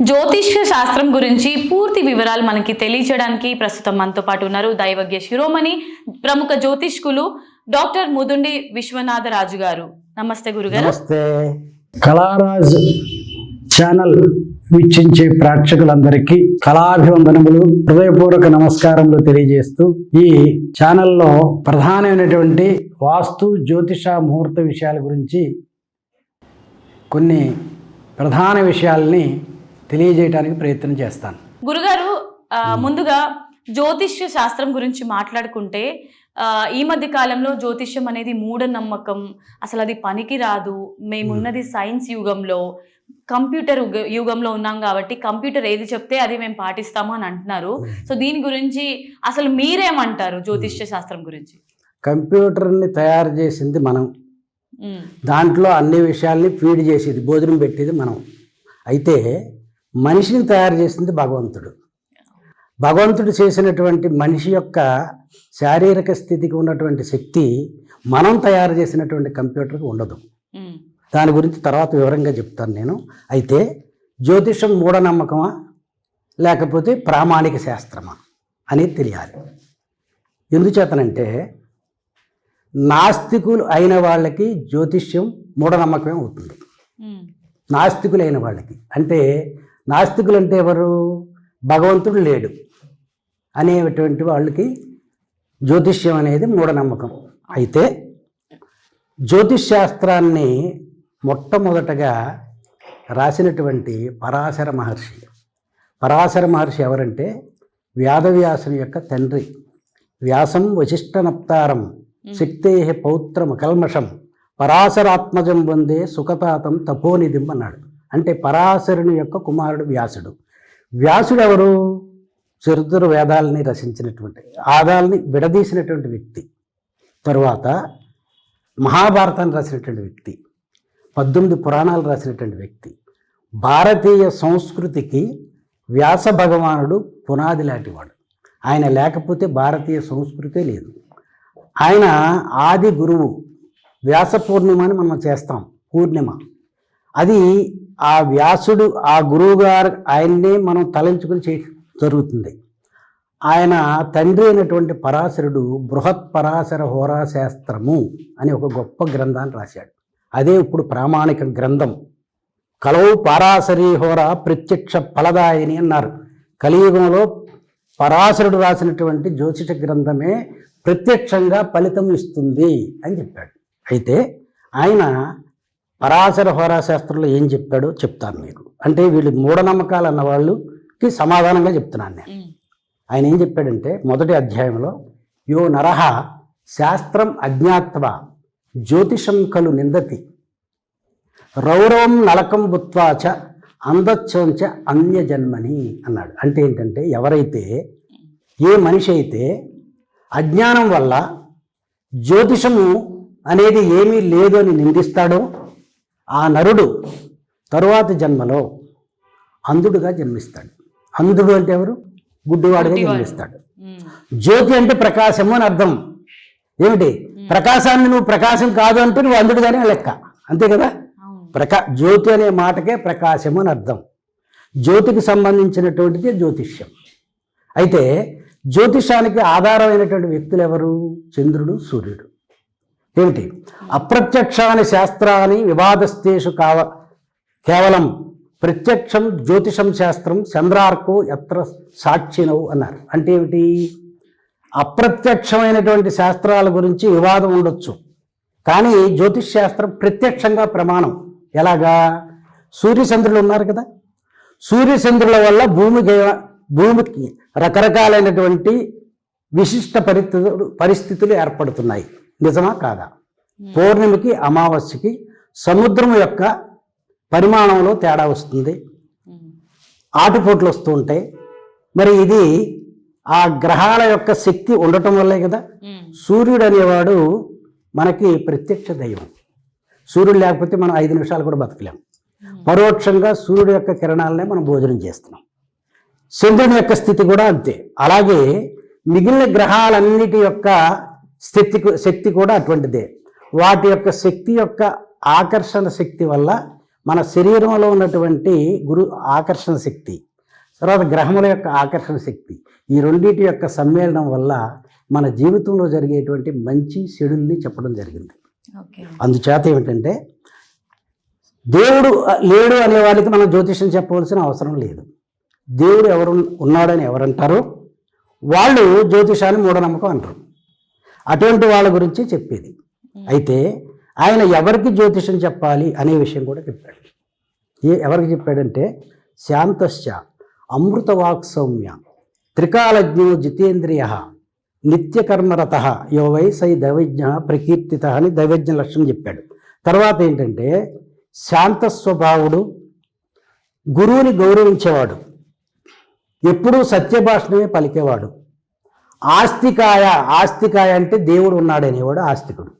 జ్యోతిష్య శాస్త్రం గురించి పూర్తి వివరాలు మనకి తెలియజేయడానికి ప్రస్తుతం మనతో పాటు ఉన్నారు దైవజ్ఞ శిరోమణి ప్రముఖ జ్యోతిష్కులు డాక్టర్ ముదుండి విశ్వనాథ రాజు గారు. నమస్తే గురుగారు. నమస్తే. కళారాజ్ ఛానల్ వీక్షించే ప్రేక్షకులందరికీ కళాభివందనములు, హృదయపూర్వక నమస్కారములు తెలియజేస్తూ ఈ ఛానల్లో ప్రధానమైనటువంటి వాస్తు జ్యోతిష ముహూర్త విషయాల గురించి కొన్ని ప్రధాన విషయాల్ని తెలియజేయడానికి ప్రయత్నం చేస్తాను. గురుగారు, ముందుగా జ్యోతిష్య శాస్త్రం గురించి మాట్లాడుకుంటే ఈ మధ్య కాలంలో జ్యోతిష్యం అనేది మూఢనమ్మకం, అసలు అది పనికి రాదు, మేమున్నది సైన్స్ యుగంలో, కంప్యూటర్ యుగంలో ఉన్నాం కాబట్టి కంప్యూటర్ ఏది చెప్తే అది మేము పాటిస్తాము అని అంటున్నారు. సో దీని గురించి అసలు మీరేమంటారు జ్యోతిష్య శాస్త్రం గురించి? కంప్యూటర్ని తయారు చేసింది మనం, దాంట్లో అన్ని విషయాల్ని ఫీడ్ చేసేది, భోజనం పెట్టేది మనం. అయితే మనిషిని తయారు చేసింది భగవంతుడు. భగవంతుడు చేసినటువంటి మనిషి యొక్క శారీరక స్థితికి ఉన్నటువంటి శక్తి మనం తయారు చేసినటువంటి కంప్యూటర్కి ఉండదు. దాని గురించి తర్వాత వివరంగా చెప్తాను నేను. అయితే జ్యోతిషం మూఢనమ్మకమా లేకపోతే ప్రామాణిక శాస్త్రమా అనేది తెలియాలి. ఎందుచేతనంటే నాస్తికులు అయిన వాళ్ళకి జ్యోతిష్యం మూఢనమ్మకమే అవుతుంది. నాస్తికులైన వాళ్ళకి అంటే, నాస్తికులు అంటే ఎవరు? భగవంతుడు లేడు అనేటువంటి వాళ్ళకి జ్యోతిష్యం అనేది మూఢనమ్మకం. అయితే జ్యోతిష్ శాస్త్రాన్ని మొట్టమొదటగా రాసినటువంటి పరాశర మహర్షి. పరాశర మహర్షి ఎవరంటే వేదవ్యాసుని యొక్క తండ్రి. వ్యాసం వశిష్ఠనప్తారం శక్తే పౌత్రం కల్మషం పరాశరాత్మజం వందే సుఖతాతం తపోనిధిం అన్నాడు. అంటే పరాశరుని యొక్క కుమారుడు వ్యాసుడు. వ్యాసుడు ఎవరు? చతుర్ వేదాలని రచించినటువంటి, ఆదాలని విడదీసినటువంటి వ్యక్తి. తరువాత మహాభారతాన్ని రాసినటువంటి వ్యక్తి, 18 పురాణాలు రాసినటువంటి వ్యక్తి. భారతీయ సంస్కృతికి వ్యాస భగవానుడు పునాది లాంటివాడు. ఆయన లేకపోతే భారతీయ సంస్కృతే లేదు. ఆయన ఆది గురువు. వ్యాస పూర్ణిమ అని మనం చేస్తాం, పూర్ణిమ. అది ఆ వ్యాసుడు, ఆ గురువు గారు, ఆయన్నే మనం తలంచుకుని జరుగుతుంది. ఆయన తండ్రి అయినటువంటి పరాశరుడు బృహత్ పరాశర హోరాశాస్త్రము అని ఒక గొప్ప గ్రంథాన్ని రాశాడు. అదే ఇప్పుడు ప్రామాణిక గ్రంథం. కలవు పరాశరీ హోర ప్రత్యక్ష ఫలదాయిని అన్నారు. కలియుగంలో పరాశరుడు రాసినటువంటి జ్యోతిష గ్రంథమే ప్రత్యక్షంగా ఫలితం ఇస్తుంది అని చెప్పాడు. అయితే ఆయన పరాశర హోరాశాస్త్రంలో ఏం చెప్పాడో చెప్తాను మీకు. అంటే వీళ్ళు మూఢనమ్మకాలు అన్న వాళ్ళకి సమాధానంగా చెప్తున్నాను నేను. ఆయన ఏం చెప్పాడంటే, మొదటి అధ్యాయంలో యో నరహ శాస్త్రం అజ్ఞాత్వా జ్యోతిషం ఖలు నిందతి రౌరవం నలకం బుత్వాచ అందచ్చోంచ అన్యజన్మని అన్నాడు. అంటే ఏంటంటే, ఎవరైతే, ఏ మనిషి అయితే అజ్ఞానం వల్ల జ్యోతిషము అనేది ఏమీ లేదు అని నిందిస్తాడో ఆ నరుడు తరువాతి జన్మలో అంధుడుగా జన్మిస్తాడు. అంధుడు అంటే ఎవరు? గుడ్డివాడుగా జన్మిస్తాడు. జ్యోతి అంటే ప్రకాశము అని అర్థం. ఏమిటి? ప్రకాశాన్ని నువ్వు ప్రకాశం కాదు అంటే నువ్వు అంధుడుగానే లెక్క, అంతే కదా. జ్యోతి అనే మాటకే ప్రకాశము అని అర్థం. జ్యోతికి సంబంధించినటువంటిది జ్యోతిష్యం. అయితే జ్యోతిషానికి ఆధారమైనటువంటి వ్యక్తులు ఎవరు? చంద్రుడు, సూర్యుడు. ఏమిటి? అప్రత్యక్షాని శాస్త్రాన్ని వివాదస్తేషు కేవలం ప్రత్యక్షం జ్యోతిషం శాస్త్రం చంద్రార్కో ఎత్ర సాక్షినవు అన్నారు. అంటే ఏమిటి? అప్రత్యక్షమైనటువంటి శాస్త్రాల గురించి వివాదం ఉండొచ్చు, కానీ జ్యోతిష్ శాస్త్రం ప్రత్యక్షంగా ప్రమాణం. సూర్యచంద్రులు ఉన్నారు కదా, సూర్యచంద్రుల వల్ల భూమికి రకరకాలైనటువంటి విశిష్ట పరిస్థితులు ఏర్పడుతున్నాయి. నిజమా కాదా? పౌర్ణమికి అమావాస్యకి సముద్రం యొక్క పరిమాణంలో తేడా వస్తుంది, ఆటుపోట్లు వస్తూ ఉంటాయి. మరి ఇది ఆ గ్రహాల యొక్క శక్తి ఉండటం వల్లే కదా. సూర్యుడు అనేవాడు మనకి ప్రత్యక్ష దైవం. సూర్యుడు లేకపోతే మనం 5 నిమిషాలు కూడా బతకలేం. పరోక్షంగా సూర్యుడు యొక్క కిరణాలనే మనం భోజనం చేస్తున్నాం. చంద్రుని యొక్క స్థితి కూడా అంతే. అలాగే మిగిలిన గ్రహాలన్నిటి యొక్క శక్తి కూడా అటువంటిదే. వాటి యొక్క శక్తి యొక్క ఆకర్షణ శక్తి వల్ల మన శరీరంలో ఉన్నటువంటి గురు ఆకర్షణ శక్తి, తర్వాత గ్రహముల యొక్క ఆకర్షణ శక్తి, ఈ రెండింటి యొక్క సమ్మేళనం వల్ల మన జీవితంలో జరిగేటువంటి మంచి చెడుల్ని చెప్పడం జరిగింది. అందుచేత ఏమిటంటే దేవుడు లేడు అనే వాళ్ళకి మనం జ్యోతిష్యం చెప్పవలసిన అవసరం లేదు. దేవుడు ఎవరు ఉన్నాడని ఎవరంటారో వాళ్ళు జ్యోతిషాన్ని మూఢనమ్మకం అంటారు. అటువంటి వాళ్ళ గురించి చెప్పేది. అయితే ఆయన ఎవరికి జ్యోతిషం చెప్పాలి అనే విషయం కూడా చెప్పాడు. ఎవరికి చెప్పాడంటే శాంతశ్చ అమృతవాక్ సౌమ్య త్రికాలజ్ఞో జితేంద్రియ నిత్యకర్మరత యో వై సై దైవజ్ఞ ప్రకీర్తిత అని దైవజ్ఞ లక్షణం చెప్పాడు. తర్వాత ఏంటంటే శాంత స్వభావుడు, గురువుని గౌరవించేవాడు, ఎప్పుడూ సత్యభాషణమే పలికేవాడు, ఆస్తికాయ అంటే దేవుడు ఉన్నాడనేవాడు ఆస్తికుడు.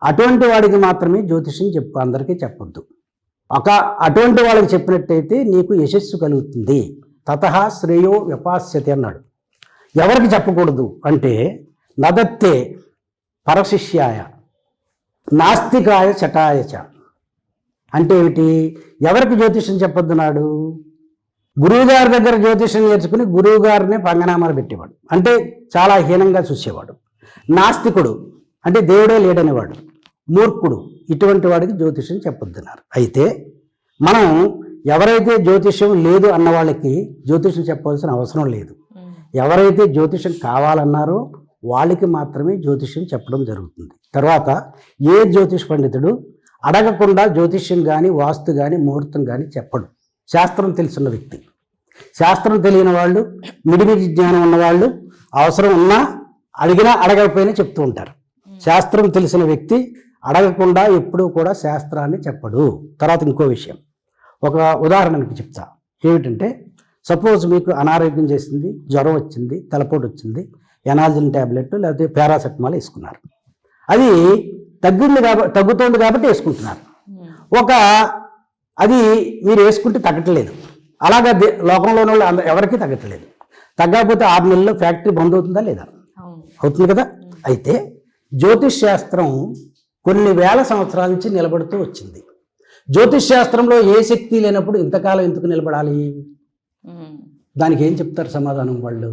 అటువంటి వాడికి మాత్రమే జ్యోతిషం అందరికీ చెప్పొద్దు. అటువంటి వాళ్ళకి చెప్పినట్టయితే నీకు యశస్సు కలుగుతుంది. తతః శ్రేయో వ్యపాస్యతి అన్నాడు. ఎవరికి చెప్పకూడదు అంటే నదత్తే పరశిష్యాయ నాస్తికాయ చటాయచ అంటే ఏమిటి? ఎవరికి జ్యోతిషం చెప్పొద్దున్నాడు? గురువుగారి దగ్గర జ్యోతిషం నేర్చుకుని గురువుగారినే పంగనామాలు పెట్టేవాడు, అంటే చాలా హీనంగా చూసేవాడు. నాస్తికుడు అంటే దేవుడే లేడనేవాడు, మూర్ఖుడు, ఇటువంటి వాడికి జ్యోతిషం చెప్పొద్దున్నారు. అయితే మనం ఎవరైతే జ్యోతిషం లేదు అన్న వాళ్ళకి జ్యోతిషం చెప్పవలసిన అవసరం లేదు. ఎవరైతే జ్యోతిషం కావాలన్నారో వాళ్ళకి మాత్రమే జ్యోతిష్యం చెప్పడం జరుగుతుంది. తర్వాత ఏ జ్యోతిష్ పండితుడు అడగకుండా జ్యోతిష్యం కానీ వాస్తు కానీ ముహూర్తం కానీ చెప్పడు. శాస్త్రం తెలుసున్న వ్యక్తి, శాస్త్రం తెలియని వాళ్ళు, మిడిమిడి జ్ఞానం ఉన్నవాళ్ళు అవసరం ఉన్నా అడిగినా అడగకపోయినా చెప్తూ ఉంటారు. శాస్త్రం తెలిసిన వ్యక్తి అడగకుండా ఎప్పుడూ కూడా శాస్త్రాన్ని చెప్పడు. తర్వాత ఇంకో విషయం, ఒక ఉదాహరణ మీకు చెప్తా. ఏమిటంటే సపోజ్ మీకు అనారోగ్యం చేసింది, జ్వరం వచ్చింది, తలపోటు వచ్చింది, ఎనాల్జిన్ ట్యాబ్లెట్ లేకపోతే పారాసెటమాల్ వేసుకున్నారు. అది తగ్గుతోంది కాబట్టి వేసుకుంటున్నారు. అది మీరు వేసుకుంటే తగ్గట్లేదు. అలాగా లోకంలోని వాళ్ళు ఎవరికీ తగ్గట్లేదు. తగ్గకపోతే 6 నెలల్లో ఫ్యాక్టరీ బంద్ అవుతుందా లేదా? అవుతుంది కదా. అయితే జ్యోతిష్ శాస్త్రం కొన్ని వేల సంవత్సరాల నుంచి నిలబడుతూ వచ్చింది. జ్యోతిష్ శాస్త్రంలో ఏ శక్తి లేనప్పుడు ఇంతకాలం ఎందుకు నిలబడాలి? దానికి ఏం చెప్తారు సమాధానం వాళ్ళు?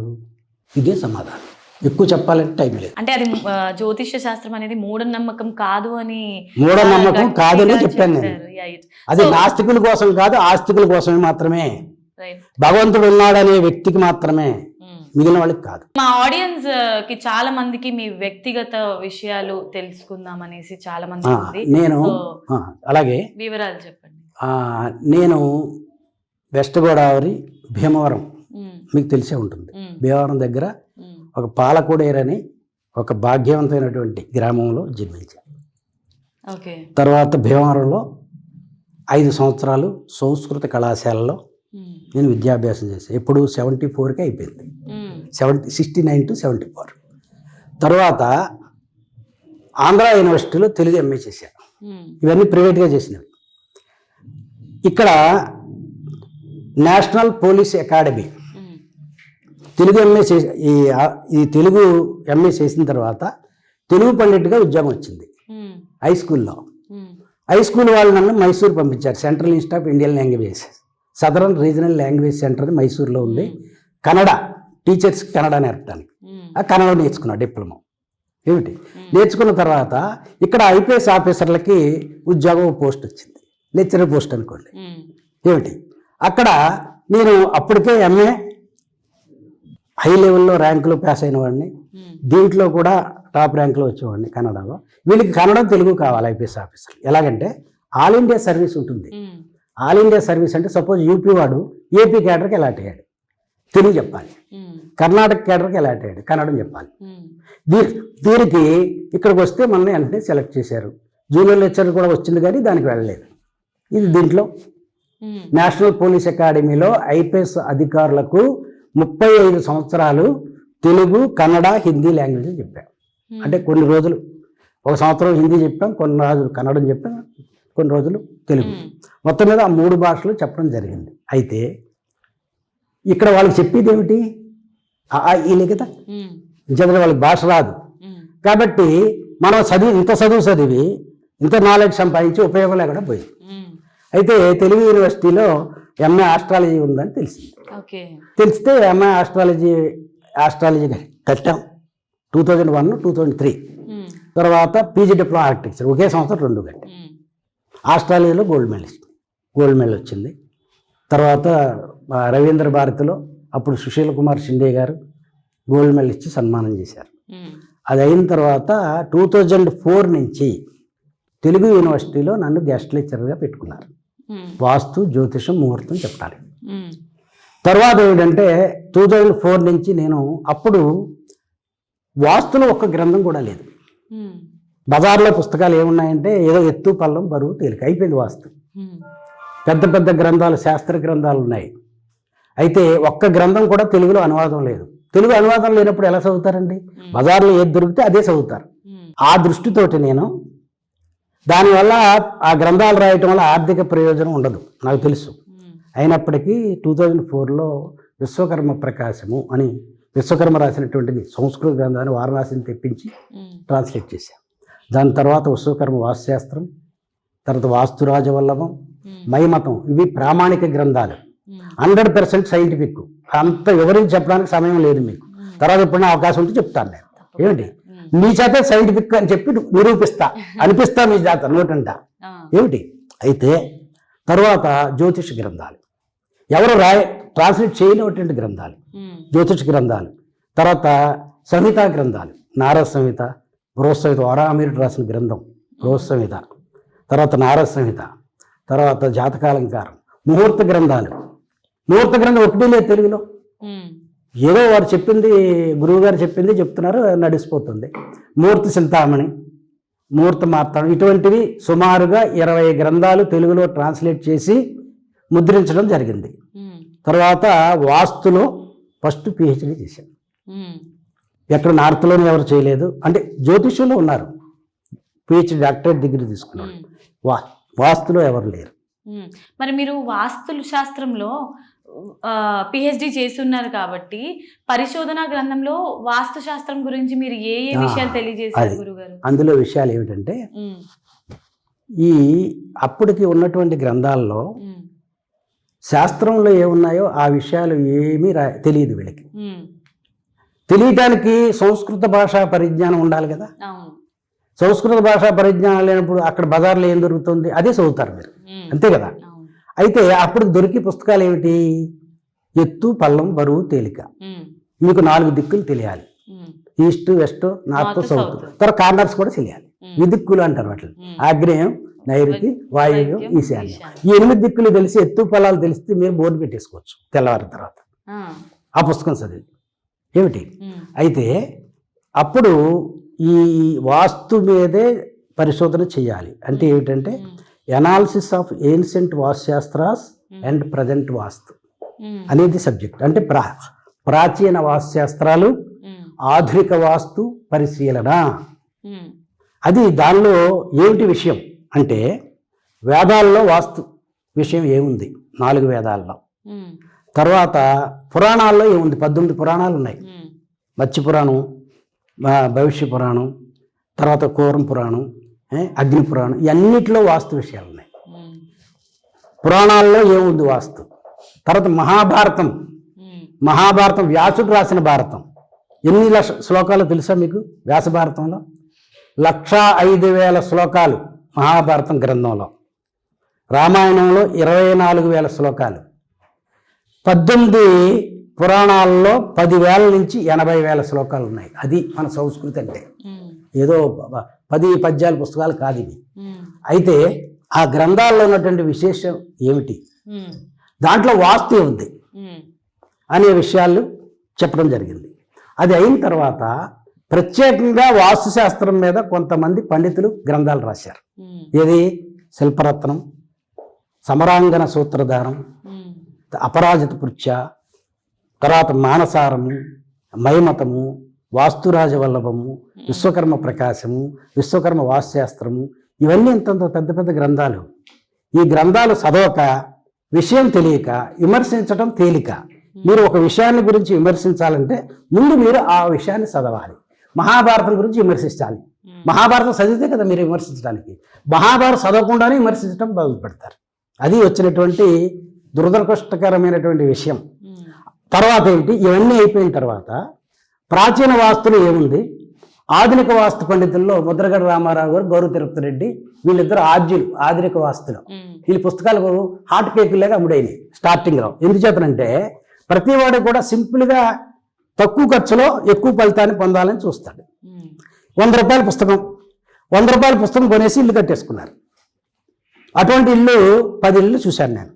ఇదే సమాధానం. ఎక్కువ చెప్పాలంటే టైం లేదు. అంటే అది జ్యోతిష్య శాస్త్రం అనేది మూఢనమ్మకం కాదు అని చెప్పాను నేను. అది నాస్తికుల కోసం కాదు, ఆస్తికుల కోసమే మాత్రమే. భగవంతుడు ఉన్నాడనే వ్యక్తికి మాత్రమే, మిగిలిన వాళ్ళకి కాదు. మా ఆడియన్స్ కి చాలా మందికి మీ వ్యక్తిగత విషయాలు తెలుసుకుందాం అనేసి చాలా మంది నేను అలాగే వివరాలు చెప్పండి. నేను వెస్ట్ గోదావరి భీమవరం మీకు తెలిసే ఉంటుంది. భీమవరం దగ్గర ఒక పాలకోడేరని ఒక భాగ్యవంతమైనటువంటి గ్రామంలో జన్మించాను. తర్వాత భీమవరంలో 5 సంవత్సరాలు సంస్కృత కళాశాలలో నేను విద్యాభ్యాసం చేశాను. ఎప్పుడు 74కి అయిపోయింది, 69 to 74. తర్వాత ఆంధ్ర యూనివర్సిటీలో తెలుగు ఎంఏ చేశాను. ఇవన్నీ ప్రైవేట్గా చేసినవి. ఇక్కడ national police academy Telugu MA ఈ తెలుగు ఎంఏ చేసిన తర్వాత తెలుగు పండిట్గా ఉద్యోగం వచ్చింది హై స్కూల్లో. హై స్కూల్ వాళ్ళు నన్ను మైసూర్ పంపించారు. Central Institute of Indian Languages, Southern Regional Language Centre మైసూర్లో ఉంది. కన్నడ టీచర్స్కి కన్నడ నేర్పడానికి ఆ కన్నడ నేర్చుకున్నా, డిప్లొమా ఏమిటి నేర్చుకున్న తర్వాత ఇక్కడ ఐపీఎస్ ఆఫీసర్లకి ఉద్యోగం పోస్ట్ వచ్చింది, లెక్చరర్ పోస్ట్ అనుకోండి. ఏమిటి అక్కడ నేను అప్పటికే ఎంఏ హై లెవెల్లో ర్యాంకులో పాస్ అయిన వాడిని, దీంట్లో కూడా టాప్ ర్యాంకులో వచ్చేవాడిని కన్నడలో. వీళ్ళకి కన్నడం తెలుగు కావాలి ఐపీఎస్ ఆఫీసర్. ఎలాగంటే ఆల్ ఇండియా సర్వీస్ ఉంటుంది. ఆల్ ఇండియా సర్వీస్ అంటే సపోజ్ యూపీ వాడు ఏపీ క్యాడర్కి అలాట్ అయ్యాడు, తెలుగు చెప్పాలి. కర్ణాటక క్యాడర్కి అలాట్ అయ్యాడు, కన్నడం చెప్పాలి. దీనికి ఇక్కడికి వస్తే మనల్ని వెంటనే సెలెక్ట్ చేశారు. జూనియర్ లెక్చరర్ కూడా వచ్చింది కానీ దానికి వెళ్ళలేదు. ఇది దీంట్లో నేషనల్ పోలీస్ అకాడమీలో ఐపీఎస్ అధికారులకు 35 సంవత్సరాలు తెలుగు, కన్నడ, హిందీ లాంగ్వేజ్ చెప్పాం. అంటే కొన్ని రోజులు 1 సంవత్సరం హిందీ చెప్పాం, కొన్ని రోజులు కన్నడం చెప్పాం, కొన్ని రోజులు తెలుగు. మొత్తం మీద ఆ 3 భాషలు చెప్పడం జరిగింది. అయితే ఇక్కడ వాళ్ళకి చెప్పేది ఏమిటి? ఈలే కదా, ఇంకేంటే వాళ్ళకి భాష రాదు. కాబట్టి మనం ఇంత చదువు చదివి ఇంత నాలెడ్జ్ సంపాదించి ఉపయోగం లేకుండా పోయింది. అయితే తెలుగు యూనివర్సిటీలో ఎంఏ ఆస్ట్రాలజీ ఉందని తెలిసింది. ఓకే. తెలిస్తే ఎంఏ ఆస్ట్రాలజీ కట్టాం 2001, 2003. తర్వాత పీజీ డిప్లొమా ఆర్కిటెక్చర్ ఒకే సంవత్సరం 2 కట్టాం. ఆస్ట్రాలజీలో గోల్డ్ మెడల్ వచ్చింది. తర్వాత రవీంద్ర భారతిలో అప్పుడు సుశీల్ కుమార్ షిండే గారు గోల్డ్ మెడల్ ఇచ్చి సన్మానం చేశారు. అది అయిన తర్వాత 2004 నుంచి తెలుగు యూనివర్సిటీలో నన్ను గెస్ట్ లెక్చరర్గా పెట్టుకున్నారు. వాస్తు, జ్యోతిషం, ముహూర్తం చెప్పాలి. తర్వాత ఏంటంటే 2004 నుంచి నేను అప్పుడు వాస్తులో ఒక్క గ్రంథం కూడా లేదు. బజార్లో పుస్తకాలు ఏమున్నాయంటే ఏదో ఎత్తు, పల్లం, బరువు, తేలిక అయిపోయింది. వాస్తు పెద్ద పెద్ద గ్రంథాలు, శాస్త్ర గ్రంథాలు ఉన్నాయి. అయితే ఒక్క గ్రంథం కూడా తెలుగులో అనువాదం లేదు. తెలుగు అనువాదం లేనప్పుడు ఎలా చదువుతారండి? బజార్లో ఏది దొరికితే అదే చదువుతారు. ఆ దృష్టితోటి నేను దానివల్ల ఆ గ్రంథాలు రాయటం వల్ల ఆర్థిక ప్రయోజనం ఉండదు నాకు తెలుసు. అయినప్పటికీ 2004లో విశ్వకర్మ ప్రకాశము అని విశ్వకర్మ రాసినటువంటిది సంస్కృత గ్రంథాన్ని వారణాసిని తెప్పించి ట్రాన్స్లేట్ చేశాను. దాని తర్వాత విశ్వకర్మ వాస్తుశాస్త్రం, తర్వాత వాస్తు రాజవల్లభం, మైమతం, ఇవి ప్రామాణిక గ్రంథాలు. 100% సైంటిఫిక్. అంత వివరించి చెప్పడానికి సమయం లేదు మీకు. తర్వాత ఎప్పుడైనా అవకాశం ఉంటే చెప్తాను నేను. ఏమిటి మీ చేత సైంటిఫిక్ అని చెప్పి అనిపిస్తా మీ చేత నోటంట. ఏమిటి అయితే తర్వాత జ్యోతిష గ్రంథాలు ఎవరు ట్రాన్స్లేట్ చేయలేనటువంటి గ్రంథాలు జ్యోతిష గ్రంథాలు. తర్వాత సంహితా గ్రంథాలు, నారద సంహిత, బృహ సంహిత, వారామీరుడు రాసిన గ్రంథం బృహ సంహిత, తర్వాత నారద సంహిత, తర్వాత జాతకాలంకారం, ముహూర్త గ్రంథాలు. ముహూర్త గ్రంథం ఒకటి లేదు తెలుగులో. ఏదో వారు చెప్పింది, గురువు గారు చెప్పింది చెప్తున్నారు, నడిచిపోతుంది. ముహూర్త చింతామణి, ముహూర్త మార్తాండం, ఇటువంటివి సుమారుగా 20 గ్రంథాలు తెలుగులో ట్రాన్స్లేట్ చేసి ముద్రించడం జరిగింది. తర్వాత వాస్తులో ఫస్ట్ PhD చేశాను. ఎక్కడ నార్త్లోనే ఎవరు చేయలేదు. అంటే జ్యోతిష్యంలో ఉన్నారు, PhD డాక్టరేట్ డిగ్రీ తీసుకున్నాడు. వాస్తులో ఎవరు లేరు. మరి మీరు వాస్తు శాస్త్రంలో PhD చేస్తున్నారు కాబట్టి పరిశోధనా గ్రంథంలో వాస్తు శాస్త్రం గురించి మీరు ఏ విషయాలు తెలియజేశారు గురుగారు? అందులో విషయాలు ఏమిటంటే ఈ అప్పటికి ఉన్నటువంటి గ్రంథాల్లో శాస్త్రంలో ఏమున్నాయో ఆ విషయాలు ఏమీ తెలియదు వీళ్ళకి. తెలియటానికి సంస్కృత భాషా పరిజ్ఞానం ఉండాలి కదా. సంస్కృత భాషా పరిజ్ఞానం లేనప్పుడు అక్కడ బజార్లో ఏం దొరుకుతుంది అదే చదువుతారు మీరు, అంతే కదా. అయితే అప్పుడు దొరికి పుస్తకాలు ఏమిటి? ఎత్తు, పల్లం, బరువు, తేలిక. మీకు 4 దిక్కులు తెలియాలి, ఈస్ట్, వెస్ట్, నార్త్, సౌత్. తర్వాత కార్నర్స్ కూడా తెలియాలి. విదిక్కులు అంటారు వాటిని. ఆగ్నేయం, నైరుతి, వాయువ్యం, ఈశాన్యం. ఈ 8 దిక్కులు తెలిసి ఎత్తు పల్లాలు తెలిస్తే మీరు బోర్డు పెట్టేసుకోవచ్చు తెల్లవారి తర్వాత ఆ పుస్తకం చదివి. ఏమిటి అయితే అప్పుడు ఈ వాస్తు మీదే పరిశోధన చేయాలి. అంటే ఏమిటంటే ఎనాలిసిస్ ఆఫ్ ఏన్షియంట్ వాస్తుశాస్త్రాస్ అండ్ ప్రజెంట్ వాస్తు అనేది సబ్జెక్ట్. అంటే ప్రాచీన వాస్తుశాస్త్రాలు, ఆధునిక వాస్తు పరిశీలన. అది దానిలో ఏమిటి విషయం అంటే వేదాల్లో వాస్తు విషయం ఏముంది, 4 వేదాల్లో. తర్వాత పురాణాల్లో ఏముంది, 18 పురాణాలు ఉన్నాయి. మత్స్య పురాణం, భవిష్య పురాణం, తర్వాత కూరం పురాణం, అగ్ని పురాణం, ఇవన్నిటిలో వాస్తు విషయాలు ఉన్నాయి. పురాణాల్లో ఏముంది వాస్తు. తర్వాత మహాభారతం వ్యాసుడు రాసిన భారతం. ఎన్ని శ్లోకాలు తెలుసా మీకు? వ్యాస భారతంలో 1,05,000 శ్లోకాలు మహాభారతం గ్రంథంలో. రామాయణంలో 24,000 శ్లోకాలు. 18 పురాణాల్లో 10,000 నుంచి 80,000 శ్లోకాలు ఉన్నాయి. అది మన సంస్కృతి అంటే. ఏదో 10 పద్యాల పుస్తకాలు కాదు ఇవి. అయితే ఆ గ్రంథాల్లో ఉన్నటువంటి విశేషం ఏమిటి, దాంట్లో వాస్తు ఉంది అనే విషయాలు చెప్పడం జరిగింది. అది అయిన తర్వాత ప్రత్యేకంగా వాస్తుశాస్త్రం మీద కొంతమంది పండితులు గ్రంథాలు రాశారు. ఏది? శిల్పరత్నం, సమరాంగన సూత్రధారం, అపరాజిత పృచ్ఛ, తర్వాత మానసారము, మైమతము, వాస్తురాజ వల్లభము, విశ్వకర్మ ప్రకాశము, విశ్వకర్మ వాస్తుశాస్త్రము, ఇవన్నీ ఇంతంత పెద్ద పెద్ద గ్రంథాలు. ఈ గ్రంథాలు చదవక, విషయం తెలియక విమర్శించడం తేలిక. మీరు ఒక విషయాన్ని గురించి విమర్శించాలంటే ముందు మీరు ఆ విషయాన్ని చదవాలి. మహాభారతం గురించి విమర్శించాలి. మహాభారతం చదివితే కదా మీరు విమర్శించడానికి. మహాభారతం చదవకుండానే విమర్శించడం మొదలు పెడతారు. అది వచ్చినటువంటి దురదృష్టకరమైనటువంటి విషయం. తర్వాత ఏంటి, ఇవన్నీ అయిపోయిన తర్వాత ప్రాచీన వాస్తులు ఏముంది, ఆధునిక వాస్తు పండితుల్లో ముద్రగడ రామారావు గారు, గౌరవ తిరుపతి రెడ్డి, వీళ్ళిద్దరు ఆద్యులు ఆధునిక వాస్తులు. వీళ్ళ పుస్తకాలు హాట్ కేకులాగా అమ్ముడైనవి స్టార్టింగ్లో. ఎందుచేతనంటే ప్రతి వాడు కూడా సింపుల్గా తక్కువ ఖర్చులో ఎక్కువ ఫలితాన్ని పొందాలని చూస్తాడు. 100 రూపాయల పుస్తకం, 100 రూపాయల పుస్తకం కొనేసి ఇల్లు కట్టేసుకున్నారు. అటువంటి ఇల్లు 10 ఇళ్ళు చూశాను నేను.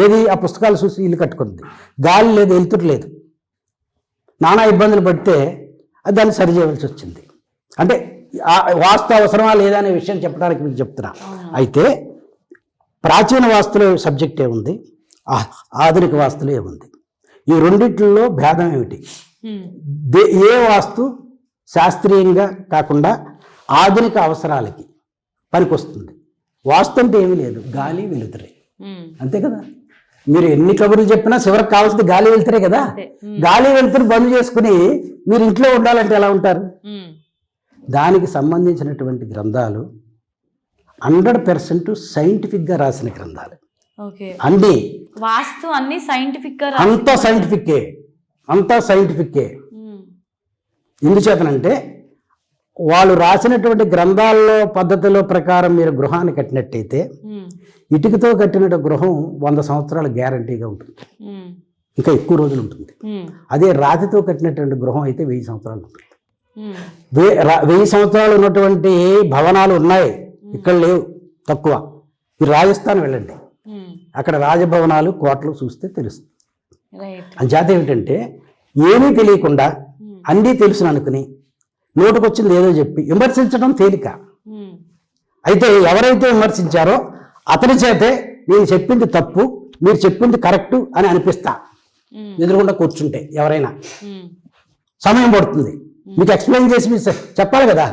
ఏది, ఆ పుస్తకాలు చూసి ఇల్లు కట్టుకుంది. గాలి లేదు, వెలుతురు లేదు, నానా ఇబ్బందులు పడితే దాన్ని సరిచేయవలసి వచ్చింది. అంటే వాస్తు అవసరమా లేదా అనే విషయం చెప్పడానికి మీకు చెప్తున్నా. అయితే ప్రాచీన వాస్తులో సబ్జెక్ట్ ఏముంది, ఆధునిక వాస్తులో ఏముంది, ఈ రెండిట్లో భేదం ఏమిటి, ఏ వాస్తు శాస్త్రీయంగా కాకుండా ఆధునిక అవసరాలకి పనికొస్తుంది. వాస్తు అంటే ఏమీ లేదు, గాలి వెలుతురే, అంతే కదా. మీరు ఎన్ని కబుర్లు చెప్పినా చివరికి కావాల్సింది గాలి వెలుతురే కదా. గాలి వెలుతురు బంద్ చేసుకుని మీరు ఇంట్లో ఉండాలంటే ఎలా ఉంటారు? దానికి సంబంధించినటువంటి గ్రంథాలు 100% సైంటిఫిక్గా రాసిన గ్రంథాలు అన్నీ. వాస్తు అన్ని సైంటిఫిక్, అంతా సైంటిఫిక్కే. ఎందుచేతనంటే వాళ్ళు రాసినటువంటి గ్రంథాల్లో పద్ధతిలో ప్రకారం మీరు గృహాన్ని కట్టినట్టయితే ఇటుకతో కట్టిన గృహం 100 సంవత్సరాల గ్యారంటీగా ఉంటుంది, ఇంకా ఎక్కువ రోజులు ఉంటుంది. అదే రాతితో కట్టినటువంటి గృహం అయితే 1000 సంవత్సరాలు ఉంటుంది. 1000 సంవత్సరాలు ఉన్నటువంటి భవనాలు ఉన్నాయి, ఇక్కడ లేవు, తక్కువ. మీరు రాజస్థాన్ వెళ్ళండి, అక్కడ రాజభవనాలు కోటలు చూస్తే తెలుస్తుంది. అంచేత ఏమిటంటే ఏమీ తెలియకుండా అన్నీ తెలుసును అనుకుని నోటుకొచ్చింది ఏదో చెప్పి విమర్శించడం తేలిక. అయితే ఎవరైతే విమర్శించారో అతని చేతే నేను చెప్పింది తప్పు, మీరు చెప్పింది కరెక్టు అని అనిపిస్తా. ఎదురుకుండా కూర్చుంటే ఎవరైనా సమయం పడుతుంది, మీకు ఎక్స్ప్లెయిన్ చేసి మీరు చెప్పాలి కదా,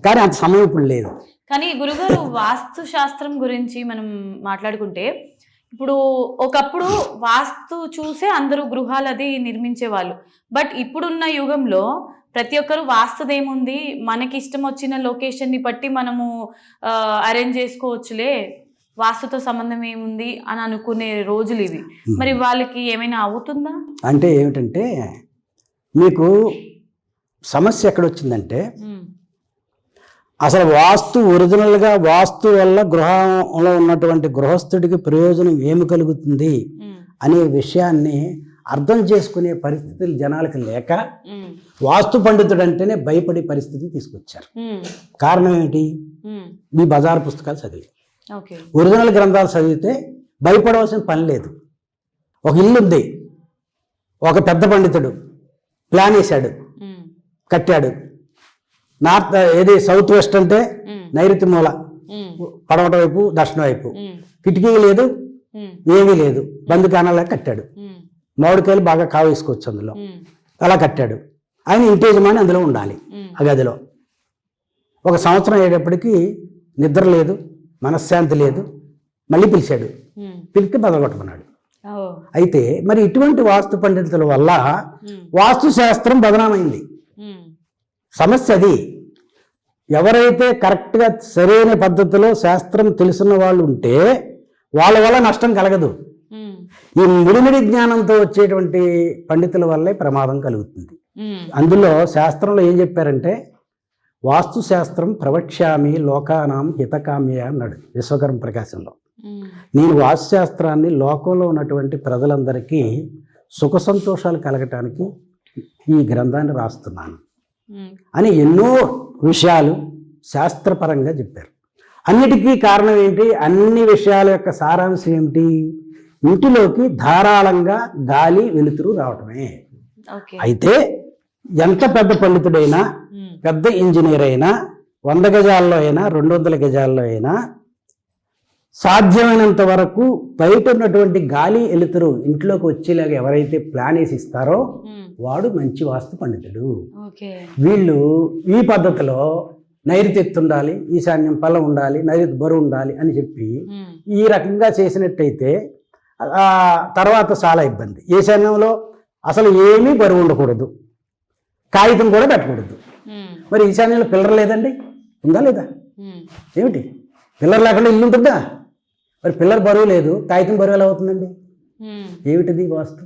కానీ అంత సమయం ఇప్పుడు లేదు. కానీ గురుగారు, వాస్తు శాస్త్రం గురించి మనం మాట్లాడుకుంటే ఇప్పుడు ఒకప్పుడు వాస్తు చూసే అందరూ గృహాలు అది నిర్మించేవాళ్ళు. బట్ ఇప్పుడున్న యుగంలో ప్రతి ఒక్కరు వాస్తుదేముంది, మనకి ఇష్టం వచ్చిన లొకేషన్ని బట్టి మనము అరేంజ్ చేసుకోవచ్చులే, వాస్తుతో సంబంధం ఏముంది అని అనుకునే రోజులు ఇవి. మరి వాళ్ళకి ఏమైనా అవుతుందా? అంటే ఏమిటంటే మీకు సమస్య ఎక్కడొచ్చిందంటే అసలు వాస్తు ఒరిజినల్గా వాస్తు వల్ల గృహంలో ఉన్నటువంటి గృహస్థుడికి ప్రయోజనం ఏమి కలుగుతుంది అనే విషయాన్ని అర్థం చేసుకునే పరిస్థితులు జనాలకు లేక వాస్తు పండితుడు అంటేనే భయపడే పరిస్థితిని తీసుకొచ్చారు. కారణం ఏంటి, మీ బజారు పుస్తకాలు చదివి ఒరిజినల్ గ్రంథాలు చదివితే భయపడవలసిన పని లేదు. ఒక ఇల్లు ఉంది, ఒక పెద్ద పండితుడు ప్లాన్ వేశాడు, కట్టాడు. నార్త్ ఏది సౌత్ వెస్ట్ అంటే నైరుతి మూల, పడమట వైపు దక్షిణ వైపు, కిటికీ లేదు, ఏమీ లేదు, బందుకాణాలా కట్టాడు. మామిడికాయలు బాగా కావేసుకోవచ్చు అందులో, అలా కట్టాడు. ఆయన ఇంటి యజమాని అందులో ఉండాలి ఆ గదిలో. 1 సంవత్సరం అయ్యేటప్పటికి నిద్ర లేదు, మనశ్శాంతి లేదు. మళ్ళీ పిలిచాడు, పిలిచి బదలగొట్టమన్నాడు. అయితే మరి ఇటువంటి వాస్తు పండితుల వల్ల వాస్తు శాస్త్రం బదనామైంది. సమస్య అది. ఎవరైతే కరెక్ట్గా సరైన పద్ధతిలో శాస్త్రం తెలిసిన వాళ్ళు ఉంటే వాళ్ళ వల్ల నష్టం కలగదు. ఈ ముడిమిడి జ్ఞానంతో వచ్చేటువంటి పండితుల వల్లే ప్రమాదం కలుగుతుంది. అందులో శాస్త్రంలో ఏం చెప్పారంటే, వాస్తు శాస్త్రం ప్రవక్ష్యామి లోకానాం హితకామ్య అన్నాడు విశ్వకర్మ ప్రకాశంలో. నేను వాస్తు శాస్త్రాన్ని లోకంలో ఉన్నటువంటి ప్రజలందరికీ సుఖ సంతోషాలు కలగటానికి ఈ గ్రంథాన్ని రాస్తున్నాను అని ఎన్నో విషయాలు శాస్త్రపరంగా చెప్పారు. అన్నిటికీ కారణం ఏంటి, అన్ని విషయాల యొక్క సారాంశం ఏమిటి, ఇంటిలోకి ధారాళంగా గాలి వెలుతురు రావటమే. అయితే ఎంత పెద్ద పండితుడైనా, పెద్ద ఇంజనీర్ అయినా, 100 గజాల్లో అయినా 200 గజాల్లో అయినా సాధ్యమైనంత వరకు బయట ఉన్నటువంటి గాలి వెలుతురు ఇంట్లోకి వచ్చేలాగా ఎవరైతే ప్లాన్ వేసి ఇస్తారో వాడు మంచి వాస్తు పండితుడు. వీళ్ళు ఈ పద్ధతిలో నైరుతి ఎత్తు ఉండాలి, ఈశాన్యం పల్లం ఉండాలి, నైరుతి బరువు ఉండాలి అని చెప్పి ఈ రకంగా చేసినట్టయితే తర్వాత చాలా ఇబ్బంది. ఈశాన్యంలో అసలు ఏమీ బరువు ఉండకూడదు, కాగితం కూడా పెట్టకూడదు. మరి ఈశాన్యంలో పిల్లర్ లేదండి, ఉందా లేదా, ఏమిటి పిల్లర్ లేకుండా ఇల్లు ఉంటుందా? మరి పిల్లల బరువు లేదు, కాగితం బరువు ఎలా అవుతుందండి? ఏమిటిది వాస్తు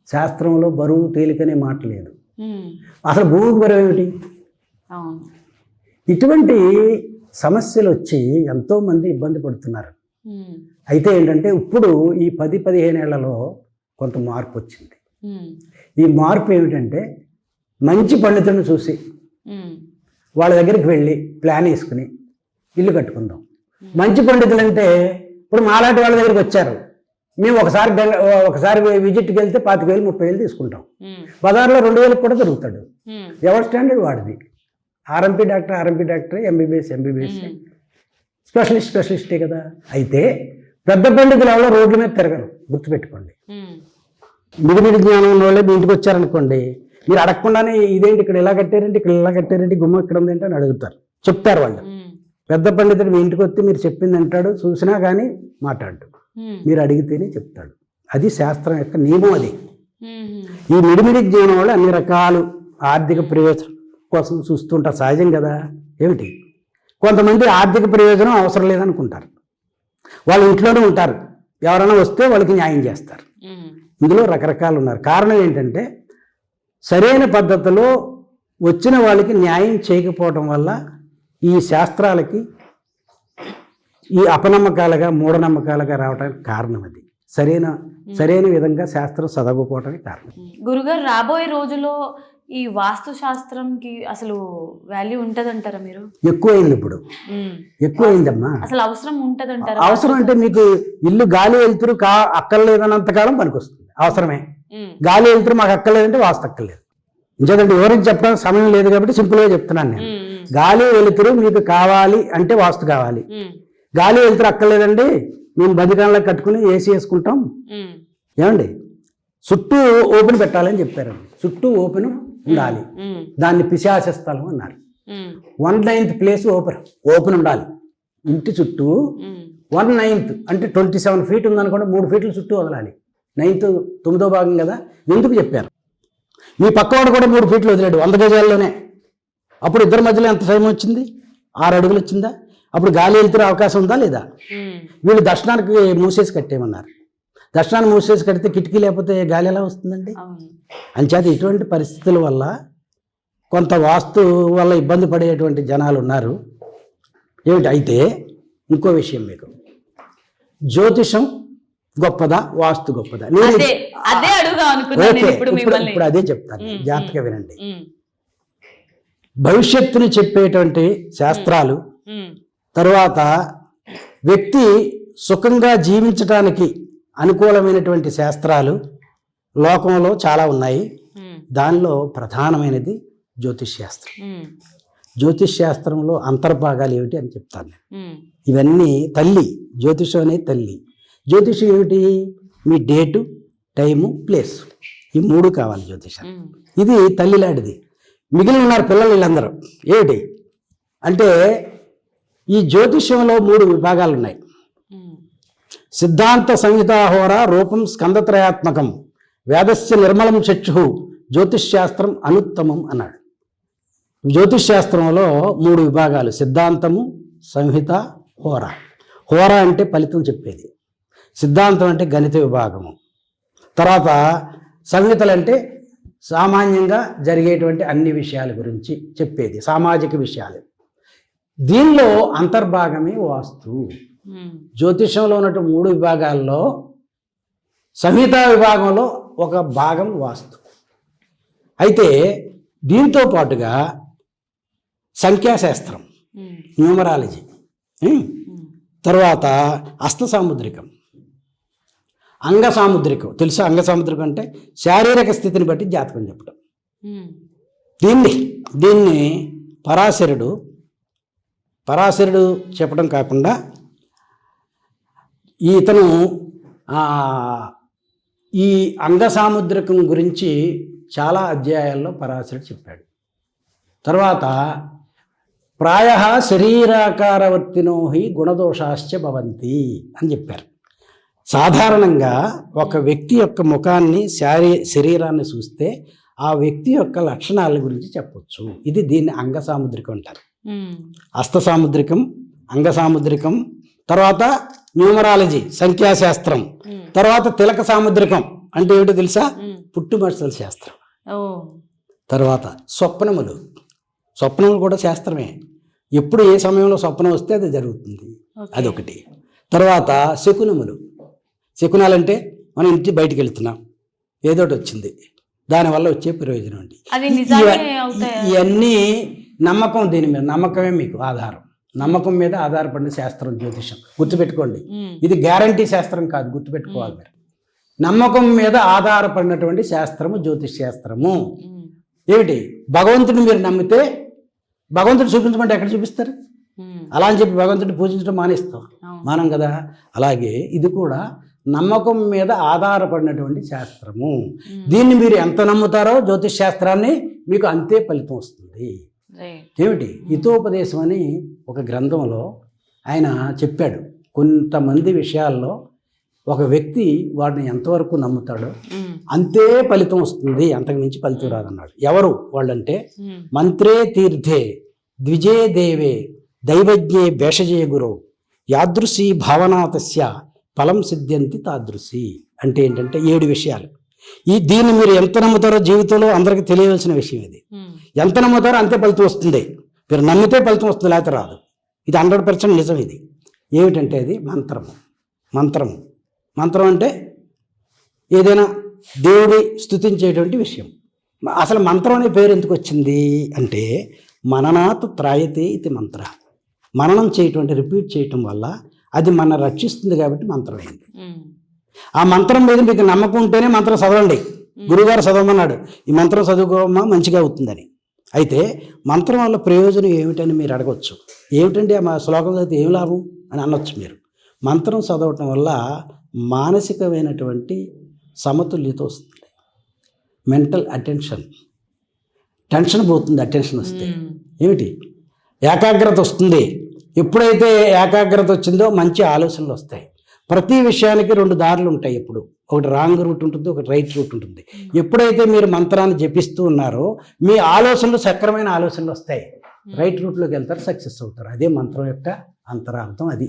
శాస్త్రంలో బరువు తేలికనే మాట లేదు. అసలు భూమికి బరువు ఏమిటి? ఇటువంటి సమస్యలు వచ్చి ఎంతోమంది ఇబ్బంది పడుతున్నారు. అయితే ఏంటంటే ఇప్పుడు ఈ 10-15 ఏళ్లలో కొంత మార్పు వచ్చింది. ఈ మార్పు ఏమిటంటే మంచి పండితులను చూసి వాళ్ళ దగ్గరికి వెళ్ళి ప్లాన్ వేసుకుని ఇల్లు కట్టుకుందాం. మంచి పండితులు అంటే ఇప్పుడు మాలాంటి వాళ్ళ దగ్గరికి వచ్చారు, మేము ఒకసారి విజిట్కి వెళ్తే 25,000-30,000 తీసుకుంటాం. బజార్లో 2,000 కూడా దొరుకుతాడు. ఎవరి స్టాండర్డ్ వాడిది. ఆర్ఎంపీ డాక్టర్, ఎంబీబీఎస్, స్పెషలిస్టే కదా. అయితే పెద్ద పండితులు ఎవరో రోడ్ల మీద తిరగరు, గుర్తుపెట్టుకోండి. మిడిమిడి జ్ఞానం ఉన్న వాళ్ళే మీ ఇంటికి వచ్చారనుకోండి, మీరు అడగకుండానే ఇదేంటి ఇక్కడ ఇలా కట్టారేంటి, గుమ్మ ఇక్కడ ఉందేంటి అని అడుగుతారు, చెప్తారు వాళ్ళు. పెద్ద పండితుడు మీ ఇంటికి వస్తే మీరు చెప్పింది అంటాడు, చూసినా కానీ మాట్లాడు, మీరు అడిగితేనే చెప్తాడు. అది శాస్త్రం యొక్క నియమం. అది ఈ మిడిమిడి జ్ఞానం వాళ్ళు అన్ని రకాలు ఆర్థిక ప్రయోజనం కోసం చూస్తుంటారు, సహజం కదా. ఏమిటి, కొంతమంది ఆర్థిక ప్రయోజనం అవసరం లేదనుకుంటారు, వాళ్ళు ఇంట్లోనే ఉంటారు, ఎవరైనా వస్తే వాళ్ళకి న్యాయం చేస్తారు. ఇందులో రకరకాలు ఉన్నారు. కారణం ఏంటంటే సరైన పద్ధతిలో వచ్చిన వాళ్ళకి న్యాయం చేయకపోవడం వల్ల ఈ శాస్త్రాలకి ఈ అపనమ్మకాలుగా మూఢనమ్మకాలుగా రావడానికి కారణం. అది సరైన విధంగా శాస్త్రం చదవకపోవడానికి కారణం. గురుగారు, రాబోయే రోజుల్లో ఈ వాస్తు శాస్త్రంకి అసలు వాల్యూ ఉంటదంటారా మీరు? ఎక్కువైంది, ఇప్పుడు ఎక్కువైందమ్మా. అసలు అవసరం ఉంటదంటారా? అవసరం అంటే మీకు ఇల్లు గాలి వెళ్తురు అక్కర్లేదన్నంత కాలం పనికొస్తుంది, అవసరమే. గాలి వెళ్తురు మాకు అక్కర్లేదంటే వాస్తు అక్కర్లేదు. ఇంకేదంటే ఎవరికి చెప్పడానికి సమయం లేదు కాబట్టి సింపుల్గా చెప్తున్నాను నేను. గాలి వెలుతురు మీకు కావాలి అంటే వాస్తు కావాలి. గాలి వెలుతురు అక్కర్లేదండి, మేము బదికాలంలో కట్టుకుని ఏసీ వేసుకుంటాం. ఏమండి, చుట్టూ ఓపెన్ పెట్టాలని చెప్పారండి. చుట్టూ ఓపెన్ ఉండాలి, దాన్ని పిశాచ స్థలం అన్నారు. 1/9 ప్లేస్ ఓపెన్ ఉండాలి. ఇంటి చుట్టూ 1/9 అంటే 27 ఫీట్ ఉందనుకోండి, 3 ఫీట్ల చుట్టూ వదలాలి. 9వ భాగం కదా. ఎందుకు చెప్పారు? మీ పక్కవాడు కూడా 3 ఫీట్లు వదిలాడు 100 గజాల్లోనే. అప్పుడు ఇద్దరి మధ్యలో ఎంత టైం వచ్చింది? 6 అడుగులు వచ్చిందా? అప్పుడు గాలి వెళ్తున్న అవకాశం ఉందా లేదా? వీళ్ళు దర్శనానికి మూసేసి కట్టేయమన్నారు. దర్శనాన్ని మూసేసి కడితే కిటికీ లేకపోతే గాలి ఎలా వస్తుందండి? అంచేత ఇటువంటి పరిస్థితుల వల్ల కొంత వాస్తు వల్ల ఇబ్బంది పడేటువంటి జనాలు ఉన్నారు. ఏమిటి అయితే ఇంకో విషయం, మీకు జ్యోతిషం గొప్పదా వాస్తు గొప్పదా? ఇప్పుడు అదే చెప్తాను, జాగ్రత్తగా వినండి. భవిష్యత్తుని చెప్పేటువంటి శాస్త్రాలు, తరువాత వ్యక్తి సుఖంగా జీవించడానికి అనుకూలమైనటువంటి శాస్త్రాలు లోకంలో చాలా ఉన్నాయి. దానిలో ప్రధానమైనది జ్యోతిష్ శాస్త్రం. జ్యోతిష్ శాస్త్రంలో అంతర్భాగాలు ఏమిటి అని చెప్తాను నేను. ఇవన్నీ తల్లి, జ్యోతిషం అనేది తల్లి. జ్యోతిషం ఏమిటి? మీ డేటు, టైము, ప్లేస్, ఈ 3 కావాలి జ్యోతిషం. ఇది తల్లిలాంటిది. మిగిలిన ఉన్నారు పిల్లలు, వీళ్ళందరూ ఏమిటి అంటే ఈ జ్యోతిష్యంలో 3 విభాగాలు ఉన్నాయి. సిద్ధాంత సంహితాహోర రూపం స్కందత్రయాత్మకం వేదస్య నిర్మలం చక్షు జ్యోతిష్శాస్త్రం అనుత్తమం అన్నాడు. జ్యోతిష్శాస్త్రంలో 3 విభాగాలు: సిద్ధాంతము, సంహిత, హోర. హోర అంటే ఫలితం చెప్పేది, సిద్ధాంతం అంటే గణిత విభాగము, తర్వాత సంహితలు అంటే సామాన్యంగా జరిగేటువంటి అన్ని విషయాల గురించి చెప్పేది, సామాజిక విషయాలు. దీనిలో అంతర్భాగమే వాస్తు. జ్యోతిషంలో ఉన్నట్టు 3 విభాగాల్లో సంహితా విభాగంలో ఒక భాగం వాస్తు. అయితే దీంతో పాటుగా సంఖ్యాశాస్త్రం, న్యూమరాలజీ, తర్వాత హస్త సాముద్రికం, అంగ సాముద్రికం. తెలుసా అంగ సాముద్రికం అంటే? శారీరక స్థితిని బట్టి జాతకం చెప్పడం. దీన్ని పరాశరుడు చెప్పడం కాకుండా ఇతను ఈ అంగ సాముద్రికం గురించి చాలా అధ్యాయాల్లో పరాశరుడు చెప్పాడు. తర్వాత ప్రాయః శరీరాకారవర్తినో హి గుణదోషాశ్చ భవంతి అని చెప్పారు. సాధారణంగా ఒక వ్యక్తి యొక్క ముఖాన్ని, శరీరాన్ని చూస్తే ఆ వ్యక్తి యొక్క లక్షణాల గురించి చెప్పొచ్చు. దీన్ని అంగ సాముద్రికం అంటారు. హస్త సాముద్రికం, అంగ సాముద్రికం, తర్వాత న్యూమరాలజీ సంఖ్యాశాస్త్రం, తర్వాత తిలక సాముద్రికం అంటే ఏమిటో తెలుసా, పుట్టుమచ్చల శాస్త్రం, తర్వాత స్వప్నములు కూడా శాస్త్రమే. ఎప్పుడు ఏ సమయంలో స్వప్నం వస్తే అది జరుగుతుంది, అదొకటి. తర్వాత శకునాలంటే మనం ఇంటి బయటికి వెళ్తున్నాం, ఏదోటి వచ్చింది, దానివల్ల వచ్చే ప్రయోజనం అండి. ఇవన్నీ నమ్మకం, దీని మీద నమ్మకమే మీకు ఆధారం. నమ్మకం మీద ఆధారపడిన శాస్త్రం జ్యోతిషం, గుర్తుపెట్టుకోండి. ఇది గ్యారంటీ శాస్త్రం కాదు, గుర్తుపెట్టుకోవాలి మీరు. నమ్మకం మీద ఆధారపడినటువంటి శాస్త్రము జ్యోతిష్ శాస్త్రము. ఏమిటి, భగవంతుడిని మీరు నమ్మితే భగవంతుడు చూపించమంటే ఎక్కడ చూపిస్తారు? అలా అని చెప్పి భగవంతుడిని పూజించడం మానం కదా. అలాగే ఇది కూడా నమ్మకం మీద ఆధారపడినటువంటి శాస్త్రము. దీన్ని మీరు ఎంత నమ్ముతారో జ్యోతిష్ శాస్త్రాన్ని మీకు అంతే ఫలితం వస్తుంది. ఏమిటి, హితోపదేశం అని ఒక గ్రంథంలో ఆయన చెప్పాడు. కొంతమంది విషయాల్లో ఒక వ్యక్తి వాడిని ఎంతవరకు నమ్ముతాడో అంతే ఫలితం వస్తుంది, అంతకు మించి ఫలితం రాదన్నాడు. ఎవరు వాళ్ళంటే, మంత్రే తీర్థే ద్విజే దేవే దైవజ్ఞే భేషజే గురో యాదృశీ భావనాతస్య ఫలం సిద్ధ్యంతి తాదృశి. అంటే ఏంటంటే 7 విషయాలు. దీన్ని మీరు ఎంత నమ్ముతారో జీవితంలో అందరికీ తెలియవలసిన విషయం ఇది. ఎంత నమ్ముతారో అంతే ఫలితం వస్తుంది. మీరు నమ్మితే ఫలితం వస్తుంది, లేకపోతే రాదు. ఇది 100% నిజం. ఇది ఏమిటంటే అది మంత్రం అంటే ఏదైనా దేవుడి స్తుతించేటువంటి విషయం. అసలు మంత్రం అనే పేరు ఎందుకు వచ్చింది అంటే, మననాత్ త్రాయతే ఇది మంత్ర. మననం చేయటం, రిపీట్ చేయటం వల్ల అది మన రక్షిస్తుంది కాబట్టి మంత్రం అయింది. ఆ మంత్రం మీద మీకు నమ్మకం ఉంటేనే మంత్రం చదవండి. గురువుగారు చదవమన్నాడు, ఈ మంత్రం చదువుకోమా మంచిగా అవుతుందని. అయితే మంత్రం వల్ల ప్రయోజనం ఏమిటని మీరు అడగవచ్చు. ఏమిటండి మా శ్లోకం చదివితే ఏం లాభం అని అనొచ్చు మీరు. మంత్రం చదవటం వల్ల మానసికమైనటువంటి సమతుల్యత వస్తుంది. మెంటల్ టెన్షన్ పోతుంది. అటెన్షన్ వస్తే ఏమిటి, ఏకాగ్రత వస్తుంది. ఎప్పుడైతే ఏకాగ్రత వచ్చిందో మంచి ఆలోచనలు వస్తాయి. ప్రతి విషయానికి 2 దారులు ఉంటాయి. ఎప్పుడు ఒకటి రాంగ్ రూట్ ఉంటుంది, ఒకటి రైట్ రూట్ ఉంటుంది. ఎప్పుడైతే మీరు మంత్రాన్ని జపిస్తూ ఉన్నారో మీ ఆలోచనలు సక్రమైన ఆలోచనలు వస్తాయి, రైట్ రూట్లోకి వెళ్తారు, సక్సెస్ అవుతారు. అదే మంత్రం యొక్క అంతరార్థం అది.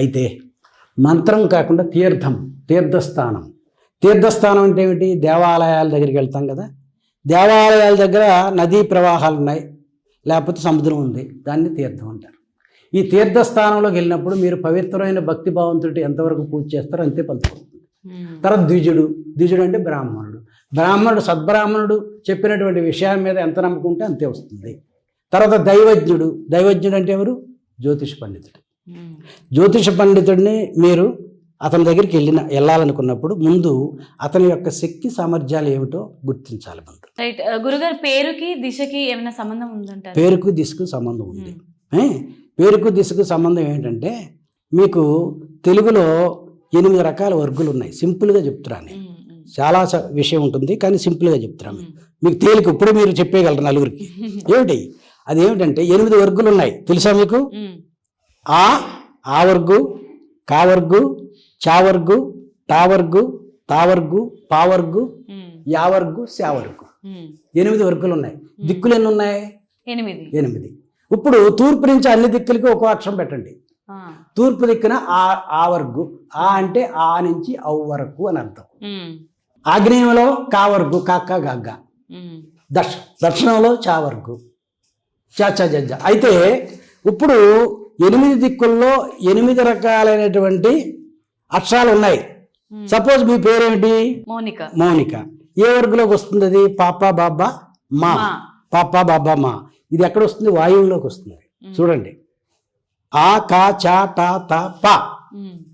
అయితే మంత్రం కాకుండా తీర్థస్థానం అంటే ఏమిటి, దేవాలయాల దగ్గరికి వెళ్తాం కదా. దేవాలయాల దగ్గర నదీ ప్రవాహాలు ఉన్నాయి, లేకపోతే సముద్రం ఉంది, దాన్ని తీర్థం అంటారు. ఈ తీర్థస్థానంలోకి వెళ్ళినప్పుడు మీరు పవిత్రమైన భక్తి భావంతో ఎంతవరకు పూజ చేస్తారో అంతే ఫలితం వస్తుంది. తర్వాత ద్విజుడు అంటే బ్రాహ్మణుడు సద్బ్రాహ్మణుడు చెప్పినటువంటి విషయాల మీద ఎంత నమ్మకం ఉంటే అంతే వస్తుంది. తర్వాత దైవజ్ఞుడు అంటే ఎవరు, జ్యోతిష పండితుడిని మీరు అతని దగ్గరికి వెళ్ళాలనుకున్నప్పుడు ముందు అతని యొక్క శక్తి సామర్థ్యాలు ఏమిటో గుర్తించాలి. రైట్ గురుగారు, పేరుకి దిశకి ఏమైనా సంబంధం ఉందంటారు? పేరుకు దిశకు సంబంధం ఉంది. పేరుకు దిశకు సంబంధం ఏంటంటే, మీకు తెలుగులో 8 రకాల వర్గులు ఉన్నాయి. సింపుల్గా చెప్తున్నాను, చాలా విషయం ఉంటుంది కానీ సింపుల్గా చెప్తున్నాను మీకు తేలిక. ఇప్పుడు మీరు చెప్పేయగలరు నలుగురికి. ఏమిటి అదేమిటంటే 8 వర్గులు ఉన్నాయి, తెలుసా మీకు? ఆ వర్గు, కా వర్గు, చా వర్గు, టా వర్గు, తా వర్గు, పా వర్గు, యా వర్గు, శా వర్గు. 8 వర్గులు ఉన్నాయి. దిక్కులు ఎన్ని ఉన్నాయి? 8. ఇప్పుడు తూర్పు నుంచి అన్ని దిక్కులకి ఒక అక్షరం పెట్టండి. తూర్పు దిక్కున ఆ వర్గు, ఆ అంటే ఆ నుంచి ఔ వరకు అని అర్థం. ఆగ్నేయంలో కా వర్గు, కాక్క గగ్గ. దక్షిణంలో చా వర్గు, చా చ జ. అయితే ఇప్పుడు 8 దిక్కుల్లో 8 రకాలైనటువంటి అక్షరాలు ఉన్నాయి. సపోజ్ మీ పేరేమిటి? మౌనిక. ఏ వర్గులోకి వస్తుంది అది? పాపా బాబా మా. పాపా బాబా మా. ఇది ఎక్కడ వస్తుంది? వాయువులోకి వస్తుంది. చూడండి, ఆ కా చా టా తా పా.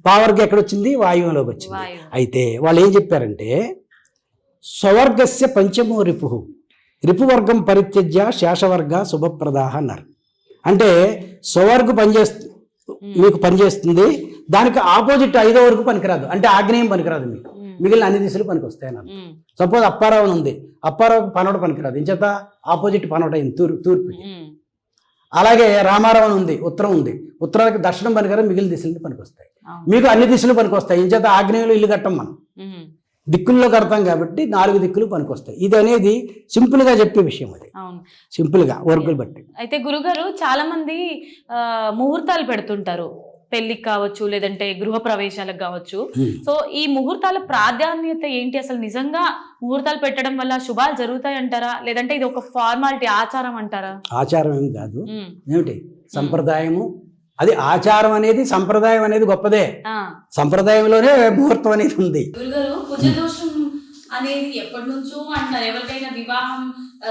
పా వర్గం ఎక్కడ వచ్చింది? వాయువులోకి వచ్చింది. అయితే వాళ్ళు ఏం చెప్పారంటే, స్వవర్గస్య పంచమో రిపువర్గం పరిత్యజ్య శేషవర్గ శుభప్రదాహ అన్నారు. అంటే స్వవర్గం మీకు పనిచేస్తుంది, దానికి ఆపోజిట్ 5వ వరకు పనికిరాదు. అంటే ఆగ్నేయం పనికిరాదు, మీకు మిగిలిన అన్ని దిశలు పనికి వస్తాయి అన్నారు. సపోజ్ అప్పారావు ఉంది, అప్పారావుకి పనోట పనికిరాదు, ఇంచేత ఆపోజిట్ పనోట అయింది తూర్పుకి. అలాగే రామారావు ఉంది, ఉత్తరం ఉంది, ఉత్తరానికి దక్షిణం పనికిరాదు, మిగిలిన దిశలు పనికి వస్తాయి. మీకు అన్ని దిశలు పనికి వస్తాయి, ఇంచేత ఆగ్నేయంలో ఇల్లు కట్టం మనం, దిక్కుల్లో కడతాం కాబట్టి 4 దిక్కులు పనికొస్తాయి. ఇది అనేది సింపుల్ గా చెప్పే విషయం, అది సింపుల్ గా వర్గులు బట్టి. అయితే గురుగారు చాలా మంది ముహూర్తాలు పెడుతుంటారు పెళ్లికి కావచ్చు, లేదంటే గృహ ప్రవేశాలకు కావచ్చు. సో ఈ ముహూర్తాల ప్రాధాన్యత ఏంటి? అసలు నిజంగా ముహూర్తాలు పెట్టడం వల్ల శుభాలు జరుగుతాయి అంటారా, లేదంటే ఇది ఒక ఫార్మాలిటీ, ఆచారం అంటారా? ఆచారం ఏం కాదు, ఏమిటి సంప్రదాయము. అది ఆచారం అనేది, సంప్రదాయం అనేది గొప్పదే. సంప్రదాయంలోనే ముహూర్తం అనేది ఉంది. కుజదోషం అనేది ఎప్పటి నుంచో అంటారు. ఎవరికైనా వివాహం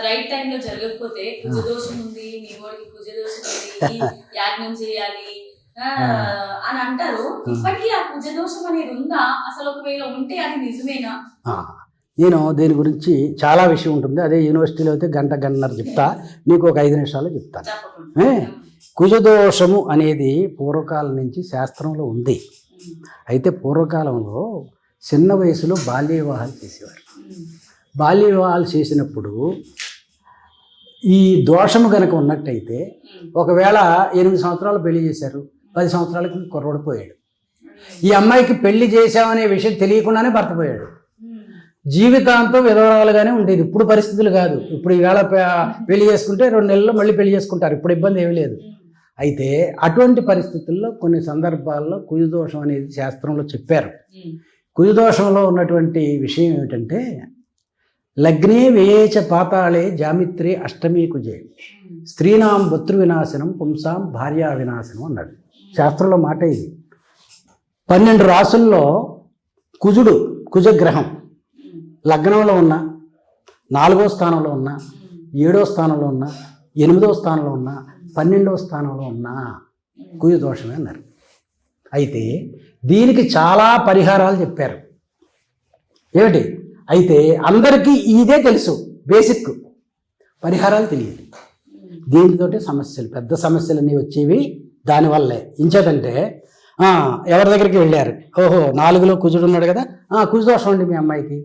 రైట్ టైంలో జరగకపోతే కుజదోషం ఉంది, మీ వాడికి కుజదోషం ఉంది, యాజ్ఞం చేయాలి అని అంటారు. ఇప్పటికీ ఆ కుజదోషం అనేది ఉందా? అసలు ఒకవేళ ఉంటే అది నిజమేనా? నేను దీని గురించి చాలా విషయం ఉంటుంది. అదే యూనివర్సిటీలో అయితే గంటన్నర చెప్తా, మీకు ఒక 5 నిమిషాల్లో చెప్తాను. కుజదోషము అనేది పూర్వకాలం నుంచి శాస్త్రంలో ఉంది. అయితే పూర్వకాలంలో చిన్న వయసులో బాల్య వివాహాలు చేసేవారు. బాల్య వివాహాలు చేసినప్పుడు ఈ దోషము కనుక ఉన్నట్టయితే, ఒకవేళ 8 సంవత్సరాలు పెళ్లి చేశారు, 10 సంవత్సరాలకి కుర్రోడు పోయాడు. ఈ అమ్మాయికి పెళ్లి చేశామనే విషయం తెలియకుండానే భర్త పోయాడు. జీవితాంతం విధవరాలుగానే ఉండేది. ఇప్పుడు పరిస్థితులు కాదు. ఇప్పుడు ఈవేళ పెళ్లి చేసుకుంటే 2 నెలల్లో మళ్ళీ పెళ్లి చేసుకుంటారు. ఇప్పుడు ఇబ్బంది ఏమీ లేదు. అయితే అటువంటి పరిస్థితుల్లో కొన్ని సందర్భాల్లో కుజదోషం అనేది శాస్త్రంలో చెప్పారు. కుజదోషంలో ఉన్నటువంటి విషయం ఏమిటంటే, లగ్నే వ్యయేచ పాతాళే జామిత్రే అష్టమీ కుజే స్త్రీనాం భర్తృ వినాశనం పుంసాం భార్యా వినాశనం అన్నాడు శాస్త్రంలో మాట. ఇది 12 రాసుల్లో కుజగ్రహం లగ్నంలో ఉన్న, 4వ స్థానంలో ఉన్న, 7వ స్థానంలో ఉన్న, 8వ స్థానంలో ఉన్న, 12వ స్థానంలో ఉన్న కుజదోషమే అన్నారు. అయితే దీనికి చాలా పరిహారాలు చెప్పారు. ఏమిటి? అయితే అందరికీ ఇదే తెలుసు, బేసిక్ పరిహారాలు తెలియదు. దీనితోటి సమస్యలు, పెద్ద సమస్యలన్నీ వచ్చేవి దానివల్లే. ఇంచేతంటే ఎవరి దగ్గరికి వెళ్ళారు, ఓహో 4లో కుజుడు ఉన్నాడు కదా, కుజదోషం అండి మీ అమ్మాయికి.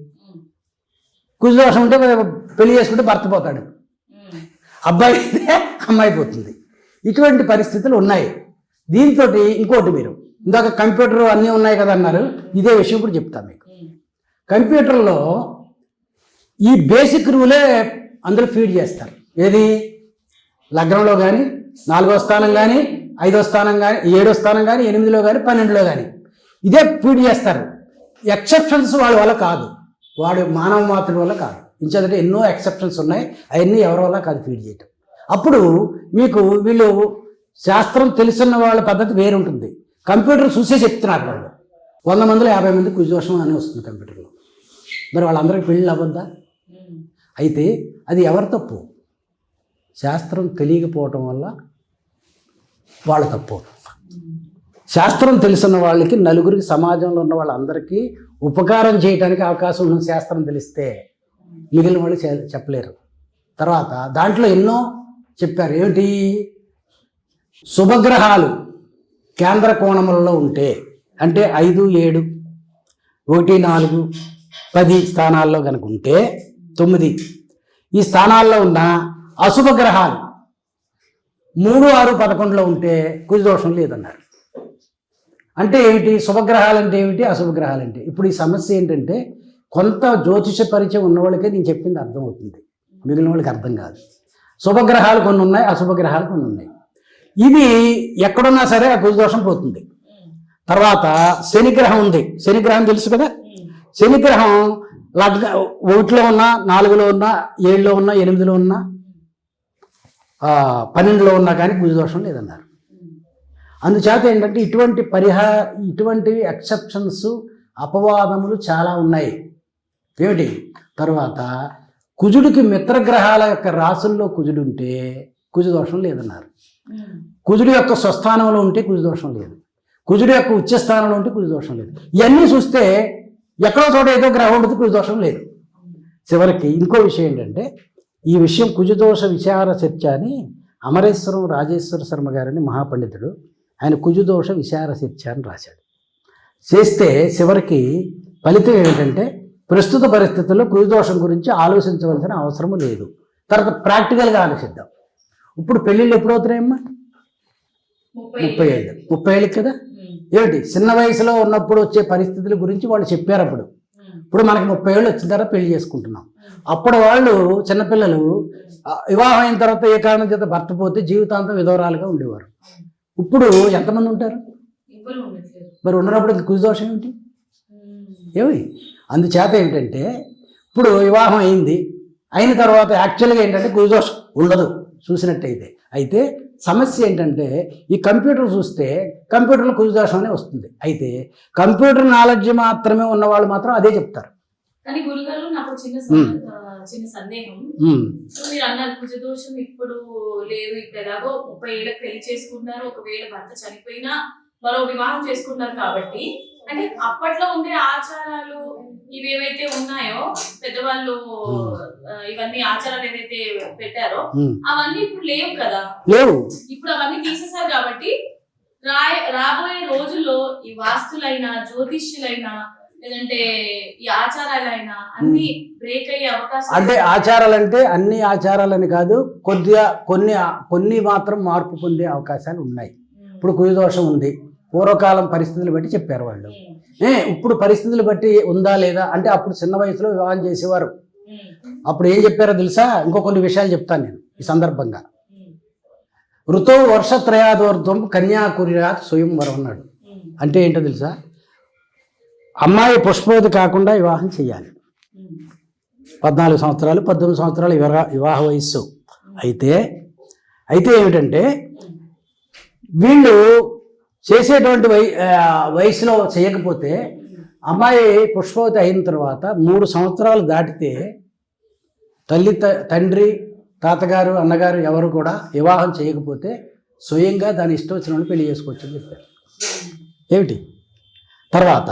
కుజదోషం ఉంటే పెళ్లి చేసుకుంటే భర్త పోతాడు, అబ్బాయి అయితే అమ్మాయి పోతుంది. ఇటువంటి పరిస్థితులు ఉన్నాయి. దీంతో ఇంకోటి, మీరు ఇందాక కంప్యూటర్ అన్నీ ఉన్నాయి కదా అన్నారు, ఇదే విషయం ఇప్పుడు చెప్తాను మీకు. కంప్యూటర్లో ఈ బేసిక్ రూలే అందులో ఫీడ్ చేస్తారు. ఏది? లగ్నంలో కానీ, 4వ స్థానం కానీ, 5వ స్థానం కానీ, 7వ స్థానం కానీ, 8లో కానీ, 12లో కానీ ఇదే ఫీడ్ చేస్తారు. ఎక్సెప్షన్స్ వాళ్ళ వల్ల కాదు, వాడు మానవ మాతృడి వల్ల కాదు. ఇంచేదంటే ఎన్నో ఎక్సెప్షన్స్ ఉన్నాయి, అవన్నీ ఎవరి వల్ల కాదు ఫీడ్ చేయటం. అప్పుడు మీకు వీళ్ళు శాస్త్రం తెలుసున్న వాళ్ళ పద్ధతి వేరుంటుంది. కంప్యూటర్ చూసే చెప్తున్నారు వాళ్ళు. 100 మందిలో 50 మంది కుజదోషం అని వస్తుంది కంప్యూటర్లో. మరి వాళ్ళందరికీ పెళ్ళి అవ్వద్దా? అయితే అది ఎవరి తప్పు? శాస్త్రం తెలియకపోవటం వల్ల వాళ్ళ తప్పు. శాస్త్రం తెలుసున్న వాళ్ళకి, నలుగురికి, సమాజంలో ఉన్న వాళ్ళందరికీ ఉపకారం చేయడానికి అవకాశం ఉన్న శాస్త్రం తెలిస్తే మిగిలిన వాళ్ళు చెప్పలేరు. తర్వాత దాంట్లో ఎన్నో చెప్పారు. ఏమిటి? శుభగ్రహాలు కేంద్ర కోణములలో ఉంటే, అంటే 5, 7, 1, 4, 10 స్థానాల్లో కనుక ఉంటే, 9 ఈ స్థానాల్లో ఉన్న అశుభ గ్రహాలు 3, 6, 11లో ఉంటే కుజదోషం లేదన్నారు. అంటే ఏమిటి? శుభగ్రహాలు అంటే ఏమిటి, అశుభగ్రహాలు అంటే? ఇప్పుడు ఈ సమస్య ఏంటంటే, కొంత జ్యోతిష పరిచయం ఉన్న వాళ్ళకే నేను చెప్పింది అర్థమవుతుంది, మిగిలిన వాళ్ళకి అర్థం కాదు. శుభగ్రహాలు కొన్ని ఉన్నాయి, అశుభగ్రహాలు కొన్ని ఉన్నాయి. ఇవి ఎక్కడున్నా సరే ఆ కుజదోషం పోతుంది. తర్వాత శనిగ్రహం ఉంది. శనిగ్రహం తెలుసు కదా. శనిగ్రహం 1లో ఉన్నా, 4లో ఉన్నా, 7లో ఉన్నా, 8లో ఉన్నా, 12లో ఉన్నా కానీ కుజదోషం లేదన్నారు. అందుచేత ఏంటంటే ఇటువంటివి ఎక్సెప్షన్స్, అపవాదములు చాలా ఉన్నాయి. ఏమిటి? తర్వాత కుజుడికి మిత్రగ్రహాల యొక్క రాసుల్లో కుజుడు ఉంటే కుజదోషం లేదన్నారు. కుజుడి యొక్క స్వస్థానంలో ఉంటే కుజదోషం లేదు, కుజుడి యొక్క ఉచ్చస్థానంలో ఉంటే కుజదోషం లేదు. ఇవన్నీ చూస్తే ఎక్కడో చోట ఏదో గ్రహం ఉంటుంది, కుజదోషం లేదు. చివరికి ఇంకో విషయం ఏంటంటే, ఈ విషయం కుజదోష విచార చర్చ అని అమరేశ్వరం రాజేశ్వర శర్మ గారని మహాపండితుడు, ఆయన కుజదోష విచార చర్చ అని రాశాడు. చేస్తే చివరికి ఫలితం ఏమిటంటే, ప్రస్తుత పరిస్థితుల్లో కుజదోషం గురించి ఆలోచించవలసిన అవసరం లేదు. తర్వాత ప్రాక్టికల్గా ఆలోచిద్దాం. ఇప్పుడు పెళ్ళిళ్ళు ఎప్పుడు అవుతున్నాయమ్మా? 30 ఏళ్ళు. 30 ఏళ్ళకి కదా. ఏమిటి? చిన్న వయసులో ఉన్నప్పుడు వచ్చే పరిస్థితుల గురించి వాళ్ళు చెప్పారు అప్పుడు. ఇప్పుడు మనకి 30 ఏళ్ళు వచ్చిన తర్వాత పెళ్లి చేసుకుంటున్నాం. అప్పుడు వాళ్ళు చిన్నపిల్లలు వివాహం అయిన తర్వాత ఏ కారణం చేత భర్త పోతే జీవితాంతం విధవరాలుగా ఉండేవారు. ఇప్పుడు ఎంతమంది ఉంటారు? మరి ఉన్నప్పుడు ఇంక కుజ దోషం ఏమిటి? ఏమి అందుచేత ఏమిటంటే ఇప్పుడు వివాహం అయింది, అయిన తర్వాత యాక్చువల్గా ఏంటంటే కుజ దోషం ఉండదు చూసినట్టయితే. అయితే సమస్య ఏంటంటే ఈ కంప్యూటర్ చూస్తే కంప్యూటర్లో కుజ దోషం అనే వస్తుంది. అయితే కంప్యూటర్ నాలెడ్జ్ మాత్రమే ఉన్నవాళ్ళు మాత్రం అదే చెప్తారు. కానీ గురుగారు నాకు చిన్న సందేహం. మీరు అన్నారు కుజ దోషం ఇప్పుడు లేదు, ఇప్పుడు ఎలాగో 30 ఏళ్ళకి పెళ్లి చేసుకుంటున్నారు, ఒకవేళ భర్త చనిపోయినా మరో వివాహం చేసుకుంటారు కాబట్టి, అంటే అప్పట్లో ఉండే ఆచారాలు ఇవేవైతే ఉన్నాయో పెద్దవాళ్ళు ఇవన్నీ ఆచారాలు ఏదైతే పెట్టారో అవన్నీ ఇప్పుడు లేవు కదా, లేవు. ఇప్పుడు అవన్నీ తీసేశారు కాబట్టి రాబోయే రోజుల్లో ఈ వాస్తులైనా జ్యోతిష్యులైనా లేదంటే ఈ ఆచారాలైనా అన్ని బ్రేక్ అయ్యే అవకాశం. అంటే ఆచారాలంటే అన్ని ఆచారాలని కాదు, కొన్ని మాత్రం మార్పు పొందే అవకాశాలు ఉన్నాయి. ఇప్పుడు కుజదోషం ఉంది, పూర్వకాలం పరిస్థితులు బట్టి చెప్పారు వాళ్ళు. ఇప్పుడు పరిస్థితులు బట్టి ఉందా లేదా అంటే అప్పుడు చిన్న వయసులో వివాహం చేసేవారు. అప్పుడు ఏం చెప్పారో తెలుసా? ఇంకో కొన్ని విషయాలు చెప్తాను నేను ఈ సందర్భంగా. ఋతో వర్షత్రయాదోర్ధ్వం కన్యాకుర్యాత్ స్వయంవరం అన్నాడు. అంటే ఏంటో తెలుసా? అమ్మాయి పుష్పవతి కాకుండా వివాహం చేయాలి. 14 సంవత్సరాలు 18 సంవత్సరాలు వివాహ వయస్సు. అయితే ఏమిటంటే వీళ్ళు చేసేటువంటి వయసులో చేయకపోతే అమ్మాయి పుష్పవతి అయిన తర్వాత 3 సంవత్సరాలు దాటితే తండ్రి తాతగారు అన్నగారు ఎవరు కూడా వివాహం చేయకపోతే స్వయంగా దాని ఇష్టం వచ్చిన పెళ్లి చేసుకోవచ్చు అని చెప్పారు. ఏమిటి తర్వాత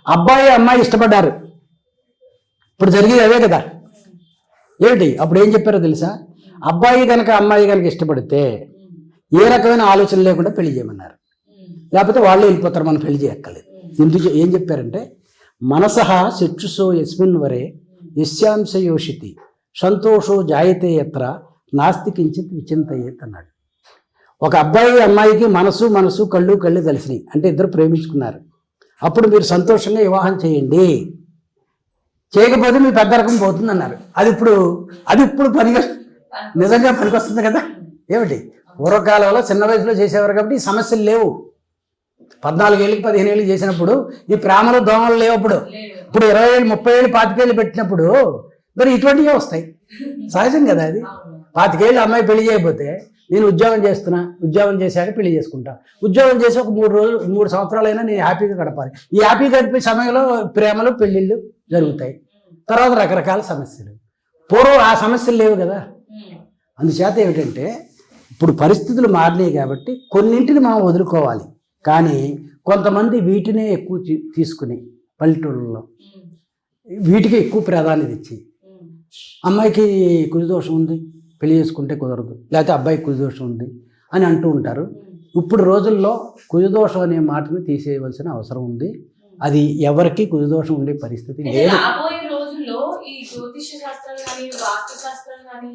అబ్బాయి అమ్మాయి ఇష్టపడ్డారు, ఇప్పుడు జరిగేది అదే కదా. ఏమిటి అప్పుడు ఏం చెప్పారో తెలుసా? అబ్బాయి కనుక అమ్మాయి కనుక ఇష్టపడితే ఏ రకమైన ఆలోచన లేకుండా పెళ్లి చేయమన్నారు. లేకపోతే వాళ్ళు వెళ్ళిపోతారు, మనం పెళ్లి చేయక్కర్లేదు. ఎందుకు ఏం చెప్పారంటే మనసః చక్షుషో యస్మిన్ వరే యస్యాంశయోషితి సంతోషో జాయతే యత్ర నాస్తి కించిత్ విచింతయేత్ అన్నాడు. ఒక అబ్బాయి అమ్మాయికి మనసు కళ్ళు కలిసినాయి అంటే ఇద్దరు ప్రేమించుకున్నారు. అప్పుడు మీరు సంతోషంగా వివాహం చేయండి, చేయకపోతే మీ పెద్ద రకం పోతుంది అన్నారు. అది ఇప్పుడు నిజంగా పనికొస్తుంది కదా. ఏమిటి పూర్వకాలంలో చిన్న వయసులో చేసేవారు కాబట్టి ఈ సమస్యలు లేవు. 14 ఏళ్ళకి 15 ఏళ్ళకి చేసినప్పుడు ఈ ప్రేమలు దోమలు లేవు. ఇప్పుడు 20 ఏళ్ళు 30 ఏళ్ళు 25 ఏళ్ళు పెట్టినప్పుడు మరి ఇటువంటివే వస్తాయి. సహజం కదా అది. 25 ఏళ్ళు అమ్మాయి పెళ్లి చేయకపోతే నేను ఉద్యోగం చేస్తున్నా, ఉద్యోగం చేశాక పెళ్లి చేసుకుంటా, ఉద్యోగం చేసి ఒక 3 సంవత్సరాలైనా నేను హ్యాపీగా గడపాలి. ఈ హ్యాపీ గడిపే సమయంలో ప్రేమలు పెళ్ళిళ్ళు జరుగుతాయి. తర్వాత రకరకాల సమస్యలు. పూర్వం ఆ సమస్యలు లేవు కదా. అందుచేత ఏమిటంటే ఇప్పుడు పరిస్థితులు మారినాయి కాబట్టి కొన్నింటిని మనం వదులుకోవాలి. కానీ కొంతమంది వీటినే ఎక్కువ తీసుకుని పల్లెటూళ్ళలో వీటికి ఎక్కువ ప్రాధాన్యత ఇచ్చి అమ్మాయికి కుజదోషం ఉంది పెళ్లి చేసుకుంటే కుదరదు, లేకపోతే అబ్బాయికి కుజదోషం ఉంది అని అంటూ ఉంటారు. ఇప్పుడు రోజుల్లో కుజదోషం అనే మాటను తీసేయవలసిన అవసరం ఉంది. అది ఎవరికి కుజదోషం ఉండే పరిస్థితి లేదు. రాబోయే రోజుల్లో ఈ జ్యోతిష శాస్త్రాలు కానీ వాస్తు శాస్త్రాలు కానీ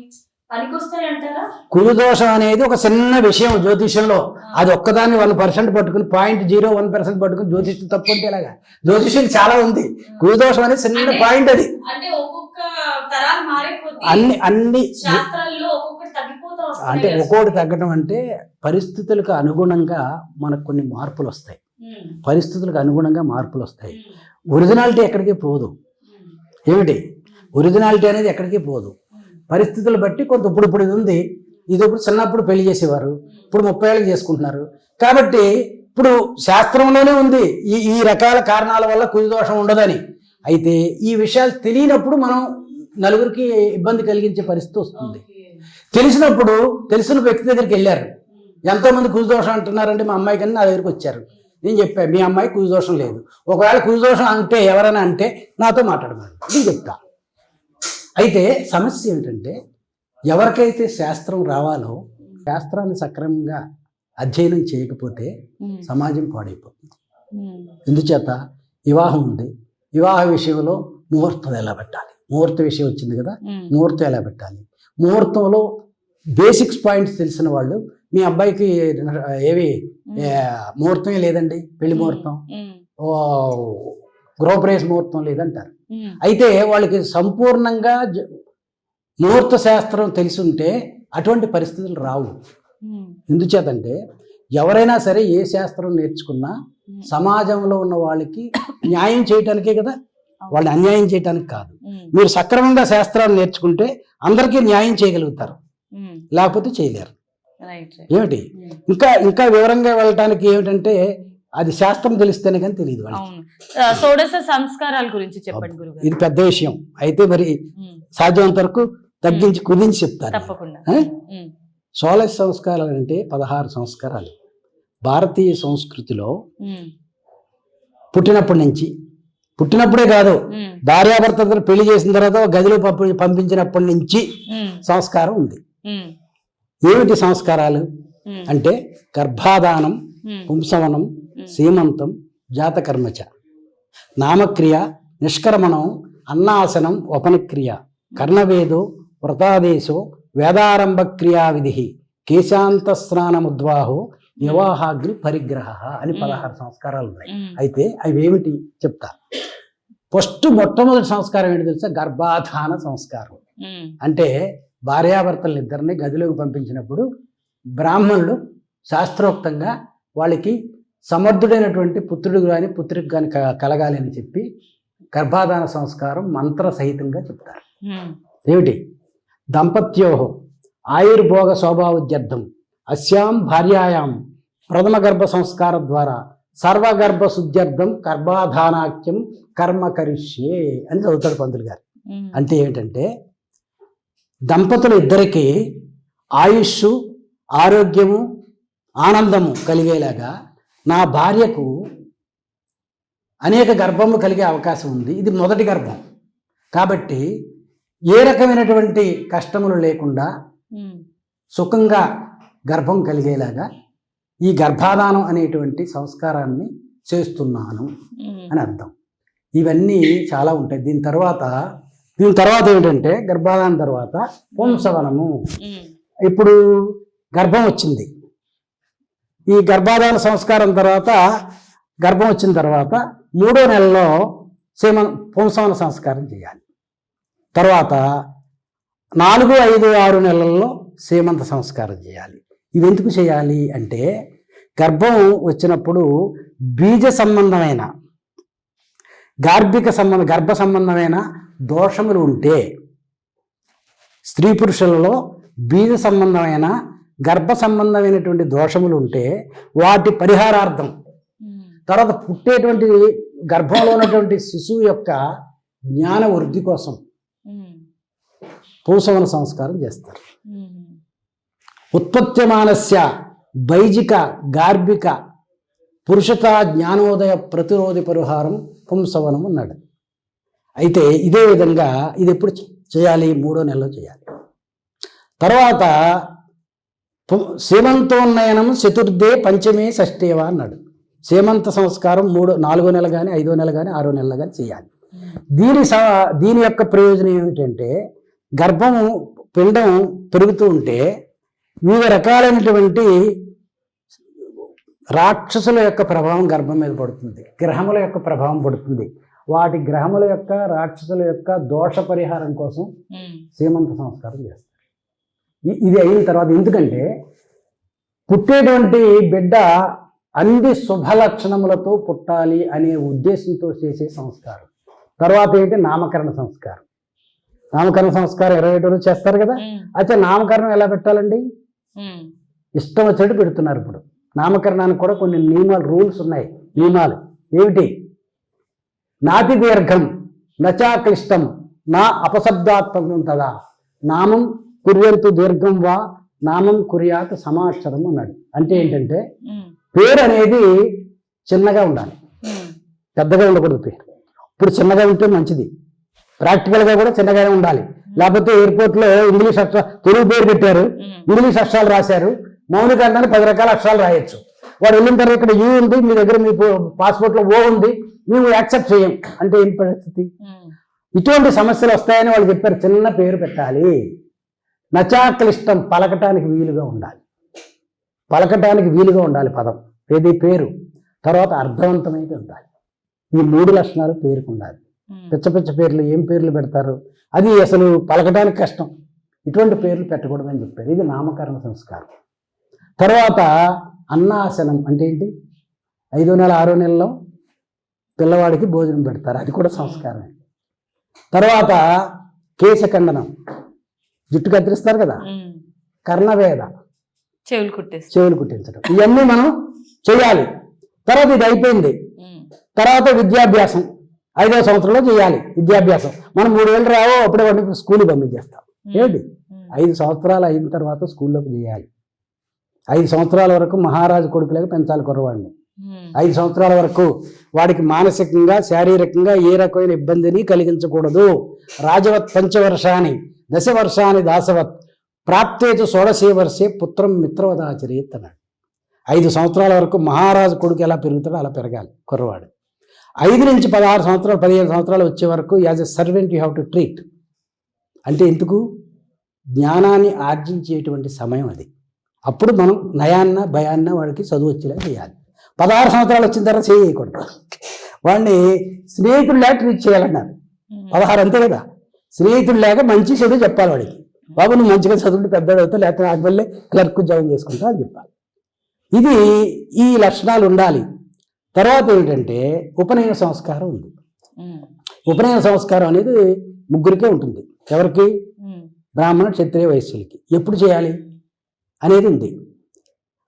పనికొస్తాయంటారా? కుజదోషం అనేది ఒక చిన్న విషయం జ్యోతిషంలో. అది ఒక్కదాన్ని 1% పట్టుకుని 0.01% పట్టుకుని జ్యోతిషం తప్పు అంటే ఎలాగా? జ్యోతిషం చాలా ఉంది, కుజదోషం అనేది చిన్న పాయింట్. అది అన్ని అంటే ఒక్కొక్కటి తగ్గడం అంటే పరిస్థితులకు అనుగుణంగా మనకు కొన్ని మార్పులు వస్తాయి. పరిస్థితులకు అనుగుణంగా మార్పులు వస్తాయి. ఒరిజినాలిటీ ఎక్కడికి పోదు. ఏమిటి ఒరిజినాలిటీ అనేది ఎక్కడికి పోదు. పరిస్థితులు బట్టి కొంత ఇప్పుడు ఇది ఉంది, ఇది ఇప్పుడు చిన్నప్పుడు పెళ్లి చేసేవారు, ఇప్పుడు 30 ఏళ్ళకి చేసుకుంటున్నారు. కాబట్టి ఇప్పుడు శాస్త్రంలోనే ఉంది ఈ రకాల కారణాల వల్ల కుజదోషం ఉండదని. అయితే ఈ విషయాలు తెలియనప్పుడు మనం నలుగురికి ఇబ్బంది కలిగించే పరిస్థితి వస్తుంది. తెలిసినప్పుడు తెలిసిన వ్యక్తి దగ్గరికి వెళ్ళారు, ఎంతోమంది కుజదోషం అంటున్నారంటే మా అమ్మాయి కానీ నా దగ్గరికి వచ్చారు. నేను చెప్పాను మీ అమ్మాయి కుజదోషం లేదు, ఒకవేళ కుజదోషం అంటే ఎవరైనా అంటే నాతో మాట్లాడమని నేను చెప్తా. అయితే సమస్య ఏంటంటే ఎవరికైతే శాస్త్రం రావాలో శాస్త్రాన్ని సక్రమంగా అధ్యయనం చేయకపోతే సమాజం పాడైపోతుంది. ఎందుచేత వివాహం ఉంది, వివాహ విషయంలో ముహూర్తం ఎలా పెట్టాలి, ముహూర్త విషయం వచ్చింది కదా, ముహూర్తం ఎలా పెట్టాలి, ముహూర్తంలో బేసిక్స్ పాయింట్స్ తెలిసిన వాళ్ళు మీ అబ్బాయికి ఏవి ముహూర్తమే లేదండి, పెళ్లి ముహూర్తం గృహప్రవేశ ముహూర్తం లేదంటారు. అయితే వాళ్ళకి సంపూర్ణంగా ముహూర్త శాస్త్రం తెలిసి ఉంటే అటువంటి పరిస్థితులు రావు. ఎందుచేతంటే ఎవరైనా సరే ఏ శాస్త్రం నేర్చుకున్నా సమాజంలో ఉన్న వాళ్ళకి న్యాయం చేయటానికే కదా, వాళ్ళని అన్యాయం చేయటానికి కాదు. మీరు సక్రమంగా శాస్త్రాలు నేర్చుకుంటే అందరికీ న్యాయం చేయగలుగుతారు, లేకపోతే చేయలేరు. ఏమిటి ఇంకా ఇంకా వివరంగా వెళ్ళటానికి ఏమిటంటే అది శాస్త్రం తెలిస్తేనే కానీ తెలియదు వాళ్ళకి. షోడశ సంస్కారాల గురించి చెప్పండి గురుగారు. ఇది పెద్ద విషయం అయితే మరి సాధ్యమంత వరకు తగ్గించి కుదించి చెప్తారు. తప్పకుండా. షోడశ సంస్కారాలు అంటే 16 సంస్కారాలు. భారతీయ సంస్కృతిలో పుట్టినప్పుడే కాదు, భార్యాభర్తలు పెళ్లి చేసిన తర్వాత గదిలో పంపించినప్పటి నుంచి సంస్కారం ఉంది. ఏమిటి సంస్కారాలు అంటే గర్భాధానం, పుంసవనం, సీమంతం, జాతకర్మచ, నామక్రియ, నిష్కర్మణం, అన్నాసనం, వపనక్రియ, కర్ణవేదో, వ్రతాదేశో, వేదారంభ క్రియా విధి, కేశాంత స్నానముద్వాహో, వివాహాగ్ని పరిగ్రహ అని 16 సంస్కారాలు ఉన్నాయి. అయితే అవి ఏమిటి చెప్తా. మొట్టమొదటి సంస్కారం ఏంటి తెలుసా? గర్భాధాన సంస్కారం. అంటే భార్యాభర్తలను ఇద్దరిని గదిలోకి పంపించినప్పుడు బ్రాహ్మణులు శాస్త్రోక్తంగా వాళ్ళకి సమర్థుడైనటువంటి పుత్రుడు కానీ పుత్రికి కానీ కలగాలి అని చెప్పి గర్భాధాన సంస్కారం మంత్ర సహితంగా చెప్తారు. ఏమిటి? దంపత్యోహో ఆయుర్భోగ శోభావుద్యర్థం అస్యాం భార్యాయాం ప్రథమ గర్భ సంస్కార ద్వారా సర్వగర్భ శుద్ధ్యర్థం గర్భాధానాఖ్యం కర్మ కరిష్యే అని చదువుతాడు పంతులు గారు. అంటే ఏంటంటే దంపతులు ఇద్దరికి ఆయుష్, ఆరోగ్యము, ఆనందము కలిగేలాగా నా భార్యకు అనేక గర్భము కలిగే అవకాశం ఉంది. ఇది మొదటి గర్భం కాబట్టి ఏ రకమైనటువంటి కష్టములు లేకుండా సుఖంగా గర్భం కలిగేలాగా ఈ గర్భాధానం అనేటువంటి సంస్కారాన్ని చేస్తున్నాను అని అర్థం. ఇవన్నీ చాలా ఉంటాయి. దీని తర్వాత ఏంటంటే గర్భాధానం తర్వాత పుంసవనము. ఇప్పుడు గర్భం వచ్చింది, ఈ గర్భాధాన సంస్కారం తర్వాత గర్భం వచ్చిన తర్వాత 3వ నెలలో పుంసవన సంస్కారం చేయాలి. తర్వాత 4, 5, 6 నెలల్లో సీమంత సంస్కారం చేయాలి. ఇవి ఎందుకు చేయాలి అంటే గర్భం వచ్చినప్పుడు బీజ సంబంధమైన గర్భ సంబంధమైన దోషములు ఉంటే, స్త్రీ పురుషులలో బీజ సంబంధమైన గర్భ సంబంధమైనటువంటి దోషములు ఉంటే వాటి పరిహారార్థం, తర్వాత పుట్టేటువంటి గర్భంలో ఉన్నటువంటి శిశువు యొక్క జ్ఞాన వృద్ధి కోసం పుంసవన సంస్కారం చేస్తారు. ఉత్పత్యమానస్య వైజిక గార్భిక పురుషత జ్ఞానోదయ ప్రతిరోధి పరిహారం పుంసవనం అన్నాడు. అయితే ఇదే విధంగా ఇది ఎప్పుడు చేయాలి? 3వ నెలలో చేయాలి. తర్వాత సీమంతోన్నయనం చతుర్థే పంచమే షష్ఠేవా అన్నాడు. సీమంత సంస్కారం 4వ నెల కానీ 5వ నెల కానీ 6వ నెల కానీ చేయాలి. దీని యొక్క ప్రయోజనం ఏమిటంటే గర్భము పిండం పెరుగుతూ ఉంటే వివిధ రకాలైనటువంటి రాక్షసుల యొక్క ప్రభావం గర్భం మీద పడుతుంది, గ్రహముల యొక్క ప్రభావం పడుతుంది. వాటి గ్రహముల యొక్క రాక్షసుల యొక్క దోష పరిహారం కోసం సీమంత సంస్కారం చేస్తారు. ఇది అయిన తర్వాత, ఎందుకంటే పుట్టేటువంటి బిడ్డ అన్ని శుభ లక్షణములతో పుట్టాలి అనే ఉద్దేశంతో చేసే సంస్కారం. తర్వాత ఏంటి? నామకరణ సంస్కారం. నామకరణ సంస్కారం 27 రోజు చేస్తారు కదా. అయితే నామకరణం ఎలా పెట్టాలండి? ఇష్టం వచ్చినట్టు పెడుతున్నారు. ఇప్పుడు నామకరణానికి కూడా కొన్ని నియమాలు, రూల్స్ ఉన్నాయి. నియమాలు ఏమిటి? నాతి దీర్ఘం నచాక్లిష్టం నా అపశబ్దాత్మకం తదా నామం కుర్యంతు దీర్ఘం వా నామం కుర్యాత్ సమాక్షరం అన్నాడు. అంటే ఏంటంటే పేరు అనేది చిన్నగా ఉండాలి, పెద్దగా ఉండకూడదు. పేరు ఇప్పుడు చిన్నగా ఉంటే మంచిది, ప్రాక్టికల్గా కూడా చిన్నగానే ఉండాలి. లేకపోతే ఎయిర్పోర్ట్లో ఇంగ్లీష్ తెలుగు పేరు పెట్టారు, ఇంగ్లీష్ అక్షరాలు రాశారు, మౌనిక అంటే 10 రకాల అక్షరాలు రాయొచ్చు. వాడు వెళ్ళిన తర్వాత ఇక్కడ యూ ఉంది, మీ దగ్గర మీ పాస్పోర్ట్లో ఓ ఉంది, మేము యాక్సెప్ట్ చేయం అంటే ఏం పరిస్థితి? ఇటువంటి సమస్యలు వస్తాయని వాళ్ళు చెప్పారు. చిన్న పేరు పెట్టాలి. నచాక్లిష్టం పలకటానికి వీలుగా ఉండాలి, పదం ఏది? పేరు. తర్వాత అర్థవంతమైతే ఉండాలి. ఈ 3 లక్షణాలు పేరుకు ఉండాలి. పిచ్చ పేర్లు ఏం పేర్లు పెడతారు? అది అసలు పలకడానికి కష్టం. ఇటువంటి పేర్లు పెట్టకూడదని చెప్పారు. ఇది నామకరణ సంస్కారం. తర్వాత అన్నాసనం అంటే ఏంటి? 5వ నెల 6వ నెలలో పిల్లవాడికి భోజనం పెడతారు, అది కూడా సంస్కారమే. తర్వాత కేశఖండనం, జుట్టు కత్తిరిస్తారు కదా, కర్ణవేద, చెవులు కుట్టించడం, ఇవన్నీ మనం చేయాలి. తర్వాత ఇది అయిపోయింది, తర్వాత విద్యాభ్యాసం 5వ సంవత్సరంలో చేయాలి విద్యాభ్యాసం. మనం 3 ఏళ్ళు రావో అప్పుడే వాడిని స్కూల్కి పంపించేస్తాం. ఏంటి 5 సంవత్సరాలు అయిన తర్వాత స్కూల్లోకి చేయాలి. 5 సంవత్సరాల వరకు మహారాజు కొడుకులాగా పెంచాలి కుర్రవాడిని. 5 సంవత్సరాల వరకు వాడికి మానసికంగా శారీరకంగా ఏ రకమైన ఇబ్బందిని కలిగించకూడదు. రాజవత్ పంచవర్షాన్ని దశవర్షాన్ని దాసవత్ ప్రాప్తేతు షోడశే వర్షే పుత్రం మిత్రవదాచరేత్ అన్నాడు. 5 సంవత్సరాల వరకు మహారాజు కొడుకు ఎలా పెరుగుతాడో అలా పెరగాలి కుర్రవాడు. 5 నుంచి 16 సంవత్సరాలు 15 సంవత్సరాలు వచ్చే వరకు as a servant you have to treat. అంటే ఎందుకు? జ్ఞానాన్ని ఆర్జించేటువంటి సమయం అది. అప్పుడు మనం నయాన్న భయాన్న వాడికి చదువు వచ్చేలా చేయాలి. 16 సంవత్సరాలు వచ్చిన తర్వాత చేయకూడదు, వాడిని స్నేహితుడిలాగా ట్రీట్ చేయాలన్నారు. 16 అంతే కదా, స్నేహితుడిలాగా మంచి చెడు చెప్పాలి వాడికి. బాబు నువ్వు మంచిగా చదువుకుంటే పెద్దవాడు అవుతావు, లేకపోతే నాకు వల్లే క్లర్క్ జాయిన్ చేసుకుంటా అని చెప్పాలి. ఇది ఈ లక్షణాలు ఉండాలి. తర్వాత ఏంటంటే ఉపనయన సంస్కారం ఉంది. ఉపనయన సంస్కారం అనేది 3కే ఉంటుంది. ఎవరికి? బ్రాహ్మణ క్షత్రియ వైశ్యులకి. ఎప్పుడు చేయాలి అనేది ఉంది.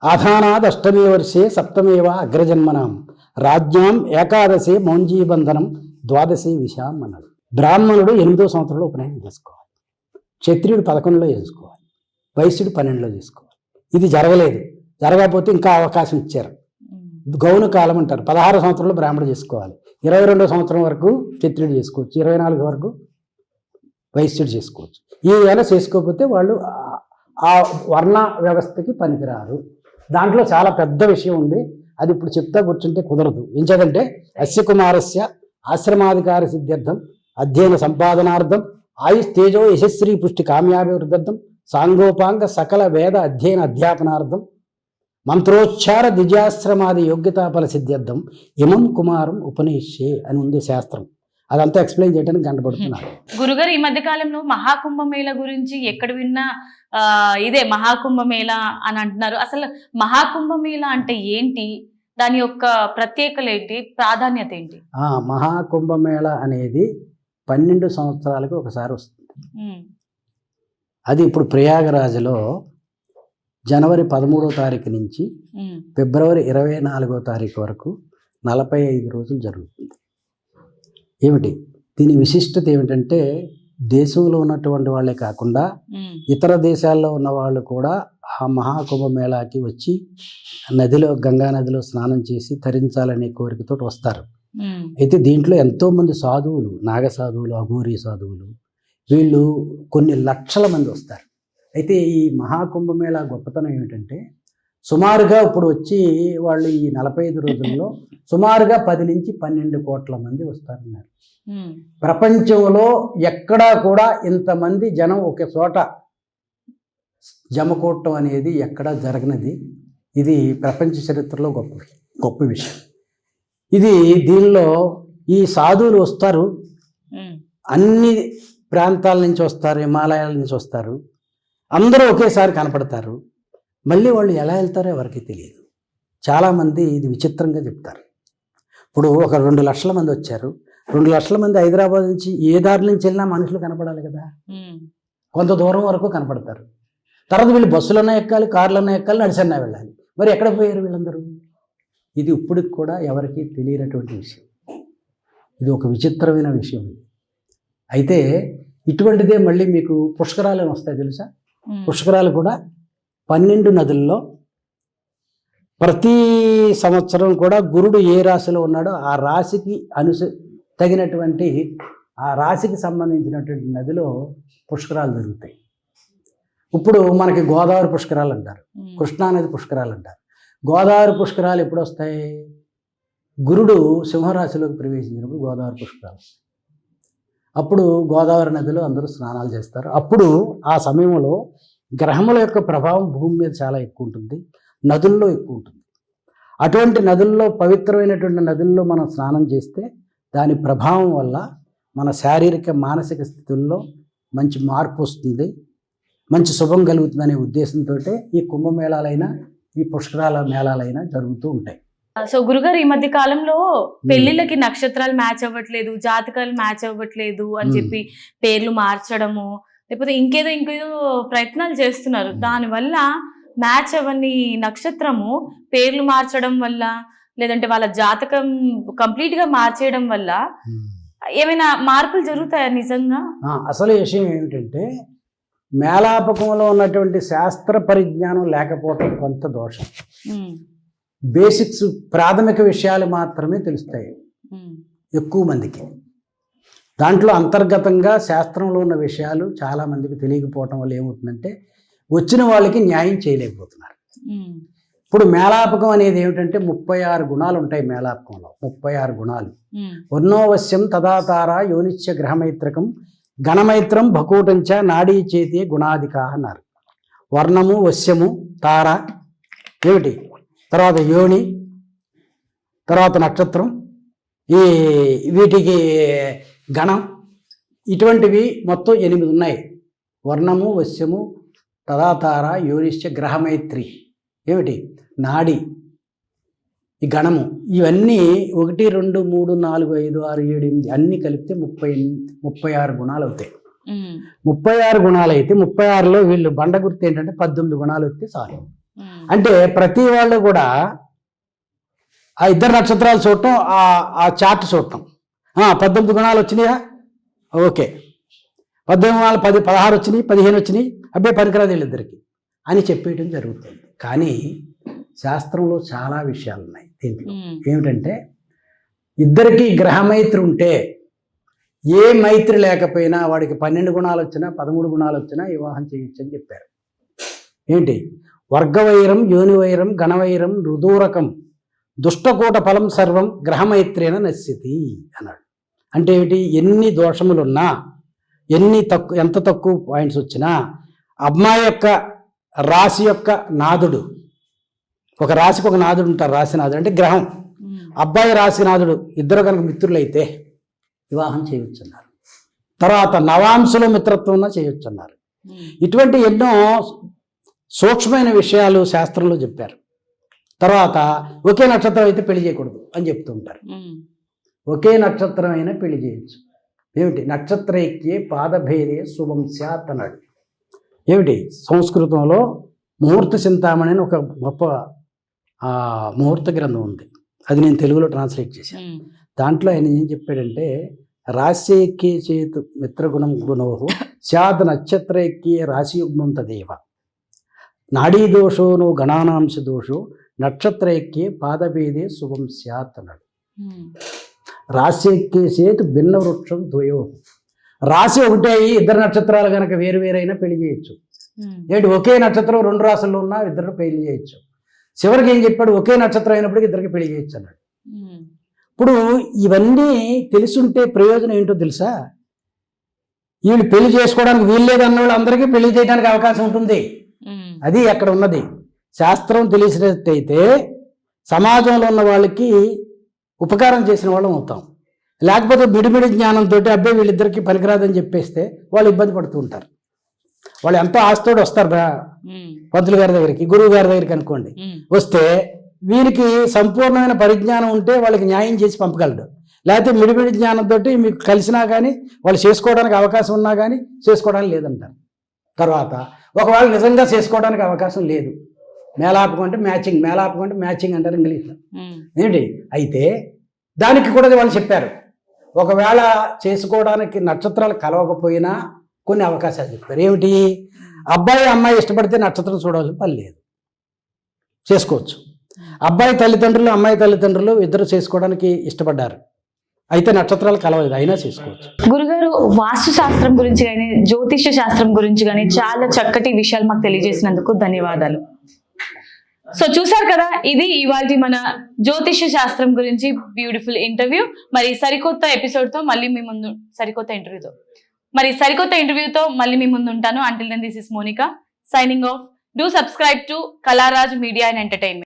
ఆధానాద్ 8మే వర్షే 7మేవ అగ్రజన్మనాం రాజ్యాం ఏకాదశే మౌంజీబంధనం 12 విషాం అన్నాడు. బ్రాహ్మణుడు 8వ సంవత్సరంలో ఉపనయనం చేసుకోవాలి, క్షత్రియుడు 11లో చేసుకోవాలి, వైశ్యుడు 12లో చేసుకోవాలి. ఇది జరగలేదు. జరగకపోతే ఇంకా అవకాశం ఇచ్చారు, గౌణ కాలం అంటారు. 16 సంవత్సరంలో బ్రాహ్మణుడు చేసుకోవాలి, 22వ సంవత్సరం వరకు క్షత్రియుడు చేసుకోవచ్చు, 24 వరకు వైశ్యుడు చేసుకోవచ్చు. ఈ వేళ చేసుకోకపోతే వాళ్ళు ఆ వర్ణ వ్యవస్థకి పనికిరారు. దాంట్లో చాలా పెద్ద విషయం ఉంది, అది ఇప్పుడు చెప్తా కూర్చుంటే కుదరదు. ఏం చేదంటే అస్య కుమారస్య ఆశ్రమాధికార సిద్ధ్యర్థం అధ్యయన సంపాదనార్థం ఆయుస్తేజో యశస్శ్రీ పుష్టి కామ్యాభివృద్ధర్థం సాంగోపాంగ సకల వేద అధ్యయన అధ్యాపనార్థం మంత్రోచ్చార ద్విజాశ్రమాది యోగ్యతాఫల సిద్ధ్యర్థం ఇమం కుమారం ఉపనిష్యే అని ఉంది శాస్త్రం. అదంతా ఎక్స్ప్లెయిన్ చేయడానికి గంటపడుతున్నారు. గురుగారు ఈ మధ్య కాలంలో మహాకుంభమేళ గురించి ఎక్కడ విన్నా ఇదే మహాకుంభమేళ అని అంటున్నారు. అసలు మహాకుంభమేళ అంటే ఏంటి, దాని యొక్క ప్రత్యేకత ఏంటి, ప్రాధాన్యత ఏంటి? మహాకుంభమేళ అనేది 12 సంవత్సరాలకు ఒకసారి వస్తుంది. అది ఇప్పుడు ప్రయాగరాజ్లో జనవరి 13వ తారీఖు నుంచి ఫిబ్రవరి 24వ తారీఖు వరకు 45 రోజులు జరుగుతుంది. ఏమిటి దీని విశిష్టత? ఏమిటంటే దేశంలో ఉన్నటువంటి వాళ్ళే కాకుండా ఇతర దేశాల్లో ఉన్న వాళ్ళు కూడా ఆ మహాకుంభమేళాకి వచ్చి నదిలో, గంగా నదిలో స్నానం చేసి తరించాలనే కోరికతో వస్తారు. అయితే దీంట్లో ఎంతోమంది సాధువులు, నాగ సాధువులు, అఘోరీ సాధువులు, వీళ్ళు కొన్ని లక్షల మంది వస్తారు. అయితే ఈ మహాకుంభమేళా గొప్పతనం ఏమిటంటే సుమారుగా ఇప్పుడు వచ్చి వాళ్ళు ఈ 45 రోజుల్లో సుమారుగా 10 నుంచి 12 కోట్ల మంది వస్తారన్నారు. ప్రపంచంలో ఎక్కడా కూడా ఇంతమంది జనం ఒక చోట జమకూడటం అనేది ఎక్కడా జరగనిది. ఇది ప్రపంచ చరిత్రలో గొప్ప విషయం. దీనిలో ఈ సాధువులు వస్తారు, అన్ని ప్రాంతాల నుంచి వస్తారు, హిమాలయాల నుంచి వస్తారు, అందరూ ఒకేసారి కనపడతారు. మళ్ళీ వాళ్ళు ఎలా వెళ్తారో ఎవరికి తెలియదు. చాలామంది ఇది విచిత్రంగా చెప్తారు. ఇప్పుడు ఒక 2 లక్షల మంది వచ్చారు, 2 లక్షల మంది హైదరాబాద్ నుంచి ఏ దారి నుంచి వెళ్ళినా మనుషులు కనపడాలి కదా, కొంత దూరం వరకు కనపడతారు. తర్వాత వీళ్ళు బస్సులన్నా ఎక్కాలి, కార్లన్నా ఎక్కాలి, నడిచన్నా వెళ్ళాలి. మరి ఎక్కడ పోయారు వీళ్ళందరూ? ఇది ఇప్పటికి కూడా ఎవరికి తెలియనటువంటి విషయం. ఇది ఒక విచిత్రమైన విషయం. అయితే ఇటువంటిదే మళ్ళీ మీకు పుష్కరాలు వస్తాయి తెలుసా? పుష్కరాలు కూడా 12 నదుల్లో ప్రతి సంవత్సరం కూడా గురుడు ఏ రాశిలో ఉన్నాడో ఆ రాశికి తగినటువంటి ఆ రాశికి సంబంధించినటువంటి నదిలో పుష్కరాలు జరుగుతాయి. ఇప్పుడు మనకి గోదావరి పుష్కరాలు అంటారు, కృష్ణానది పుష్కరాలు అంటారు. గోదావరి పుష్కరాలు ఎప్పుడు వస్తాయి? గురుడు సింహరాశిలోకి ప్రవేశించినప్పుడు గోదావరి పుష్కరాలు. అప్పుడు గోదావరి నదిలో అందరూ స్నానాలు చేస్తారు. అప్పుడు ఆ సమయంలో గ్రహముల యొక్క ప్రభావం భూమి మీద చాలా ఎక్కువ ఉంటుంది, నదుల్లో ఎక్కువ ఉంటుంది. అటువంటి నదుల్లో, పవిత్రమైనటువంటి నదుల్లో మనం స్నానం చేస్తే దాని ప్రభావం వల్ల మన శారీరక మానసిక స్థితుల్లో మంచి మార్పు వస్తుంది, మంచి శుభం కలుగుతుందనే ఉద్దేశంతో ఈ కుంభమేళాలైనా ఈ పుష్కరాల మేళాలైనా జరుగుతూ ఉంటాయి. సో గురుగారు, ఈ మధ్య కాలంలో పెళ్లిళ్ళకి నక్షత్రాలు మ్యాచ్ అవ్వట్లేదు, జాతకాలు మ్యాచ్ అవ్వట్లేదు అని చెప్పి పేర్లు మార్చడము, లేకపోతే ఇంకేదో ప్రయత్నాలు చేస్తున్నారు. దానివల్ల మ్యాచ్ అవ్వని నక్షత్రము పేర్లు మార్చడం వల్ల, లేదంటే వాళ్ళ జాతకం కంప్లీట్ గా మార్చేయడం వల్ల ఏమైనా మార్పులు జరుగుతాయా నిజంగా? అసలు విషయం ఏమిటంటే, మేళాపకంలో ఉన్నటువంటి శాస్త్ర పరిజ్ఞానం లేకపోవటం కొంత దోషం. బేసిక్స్, ప్రాథమిక విషయాలు మాత్రమే తెలుస్తాయి ఎక్కువ మందికి. దాంట్లో అంతర్గతంగా శాస్త్రంలో ఉన్న విషయాలు చాలా మందికి తెలియకపోవటం వల్ల ఏమవుతుందంటే వచ్చిన వాళ్ళకి న్యాయం చేయలేకపోతున్నారు. ఇప్పుడు మేళాపకం అనేది ఏమిటంటే 36 గుణాలు ఉంటాయి మేళాపకంలో. 36 గుణాలు. వర్ణోవశ్యం తదాతార యోనిత్య గ్రహమైత్రకం గణమైత్రం భకూటంచ నాడీ చేతి గుణాధికా అన్నారు. వర్ణము, వశ్యము, తార ఏమిటి, తర్వాత యోని, తర్వాత నక్షత్రం, వీటికి గణం, ఇటువంటివి మొత్తం 8 ఉన్నాయి. వర్ణము, వశ్యము, తదాతార, యోనిశ్చ, గ్రహమైత్రి ఏమిటి, నాడి, ఈ గణము, ఇవన్నీ 1 2 3 4 5 6 7 8 అన్నీ కలిపితే 36 గుణాలు అవుతాయి. 36 గుణాలు అయితే 36లో వీళ్ళు బండ గుర్తు ఏంటంటే 18 గుణాలు వస్తే చాలు. అంటే ప్రతి వాళ్ళు కూడా ఆ 2 నక్షత్రాలు చూడటం, ఆ చార్ట్ చూడటం, 18 గుణాలు వచ్చినాయా, ఓకే, 18 గుణాలు 10 16 వచ్చినాయి, 15 వచ్చినాయి, అబ్బాయి పనికిరాదు వీళ్ళిద్దరికి అని చెప్పేయటం జరుగుతుంది. కానీ శాస్త్రంలో చాలా విషయాలు ఉన్నాయి దీంట్లో. ఏమిటంటే, ఇద్దరికి గ్రహమైత్రి ఉంటే ఏ మైత్రి లేకపోయినా వాడికి 12 గుణాలు వచ్చినా 13 గుణాలు వచ్చినా వివాహం చేయొచ్చు అని చెప్పారు. ఏంటి, వర్గవైరం, యోనివైరం, గణవైరం, రుదూరకం, దుష్టకూట ఫలం సర్వం గ్రహమైత్రేన నశ్యతి అన్నాడు. అంటే ఏమిటి, ఎన్ని దోషములున్నా, ఎంత తక్కువ పాయింట్స్ వచ్చినా అమ్మాయి యొక్క రాశి యొక్క నాదుడు, ఒక రాశికి ఒక నాదుడు ఉంటారు, రాశి నాదుడు అంటే గ్రహం, అబ్బాయి రాశి నాదుడు ఇద్దరు కనుక మిత్రులైతే వివాహం చేయొచ్చన్నారు. తర్వాత నవాంశుల మిత్రత్వం చేయొచ్చన్నారు. ఇటువంటి ఎన్నో సూక్ష్మమైన విషయాలు శాస్త్రంలో చెప్పారు. తర్వాత ఒకే నక్షత్రం అయితే పెళ్లి చేయకూడదు అని చెప్తూ ఉంటారు. ఒకే నక్షత్రం అయినా పెళ్లి చేయొచ్చు. ఏమిటి, నక్షత్రైక్యే పాదభేదే శుభం స్యాత్ అన్నాడు. ఏమిటి, సంస్కృతంలో ముహూర్త చింతామణి అని ఒక గొప్ప ముహూర్త గ్రంథం ఉంది. అది నేను తెలుగులో ట్రాన్స్లేట్ చేశాను. దాంట్లో ఆయన ఏం చెప్పాడంటే, రాశేక్యే చేతు మిత్రగుణం గుణోహు స్యాద్ నక్షత్రైక్యే రాశియుగ్మం తదేవ నాడీ దోషోను గణానాంశ దోషో నక్షత్రైక్యే పాదభేదే శుభం స్యాత్ అన్నాడు. రాశేక్యే చేతు భిన్న వృక్షం ద్వయో, రాశి ఒకటే అయ్యి 2 నక్షత్రాలు కనుక వేరువేరైనా పెళ్లి చేయొచ్చు. ఏంటి, ఒకే నక్షత్రం 2 రాశుల్లో ఉన్నా ఇద్దరు పెళ్లి చేయొచ్చు. చివరికి ఏం చెప్పాడు, ఒకే నక్షత్రం అయినప్పటికీ ఇద్దరికి పెళ్లి చేయొచ్చు అన్నాడు. ఇప్పుడు ఇవన్నీ తెలుసుంటే ప్రయోజనం ఏంటో తెలుసా, వీళ్ళు పెళ్లి చేసుకోవడానికి వీల్లేదు అన్న వాళ్ళు అందరికీ పెళ్లి చేయడానికి అవకాశం ఉంటుంది. అది అక్కడ ఉన్నది. శాస్త్రం తెలిసినట్టయితే సమాజంలో ఉన్న వాళ్ళకి ఉపకారం చేసిన వాళ్ళం అవుతాం. లేకపోతే మిడిమిడి జ్ఞానంతో అబ్బాయి వీళ్ళిద్దరికి పనికిరాదని చెప్పేస్తే వాళ్ళు ఇబ్బంది పడుతూ ఉంటారు. వాళ్ళు ఎంతో ఆస్తోడు వస్తారు పంతులు గారి దగ్గరికి, గురువు గారి దగ్గరికి అనుకోండి, వస్తే వీరికి సంపూర్ణమైన పరిజ్ఞానం ఉంటే వాళ్ళకి న్యాయం చేసి పంపగలడు. లేకపోతే మిడిమిడి జ్ఞానంతో మీకు కలిసినా కానీ వాళ్ళు చేసుకోవడానికి అవకాశం ఉన్నా కానీ చేసుకోవడానికి లేదంటారు. తర్వాత ఒకవేళ నిజంగా చేసుకోవడానికి అవకాశం లేదు, మేళాపకం అంటే మ్యాచింగ్, మేళాపకం అంటే మ్యాచింగ్ అంటారు ఇంగ్లీష్లో. ఏంటి, అయితే దానికి కూడా వాళ్ళు చెప్పారు, ఒకవేళ చేసుకోవడానికి నక్షత్రాలు కలవకపోయినా కొన్ని అవకాశాలు చెప్పారు. ఏమిటి, అబ్బాయి అమ్మాయి ఇష్టపడితే నక్షత్రం చూడాల్సిన పని లేదు, చేసుకోవచ్చు. అబ్బాయి తల్లిదండ్రులు అమ్మాయి తల్లిదండ్రులు ఇద్దరు చేసుకోవడానికి ఇష్టపడ్డారు, అయితే నక్షత్రాలు కలవలేదు, అయినా చేసుకోవచ్చు. గురుగారు, వాస్తు శాస్త్రం గురించి కానీ జ్యోతిష్య శాస్త్రం గురించి కానీ చాలా చక్కటి విషయాలు మాకు తెలియజేసినందుకు ధన్యవాదాలు. సో చూసారు కదా, ఇది ఇవాళ మన జ్యోతిష్య శాస్త్రం గురించి బ్యూటిఫుల్ ఇంటర్వ్యూ. మరి సరికొత్త ఎపిసోడ్తో మళ్ళీ మీ ముందు, సరికొత్త ఇంటర్వ్యూతో మళ్ళీ మీ ముందు ఉంటాను. Until then, this is Monica signing off. Do subscribe to Kalaraj Media and entertainment.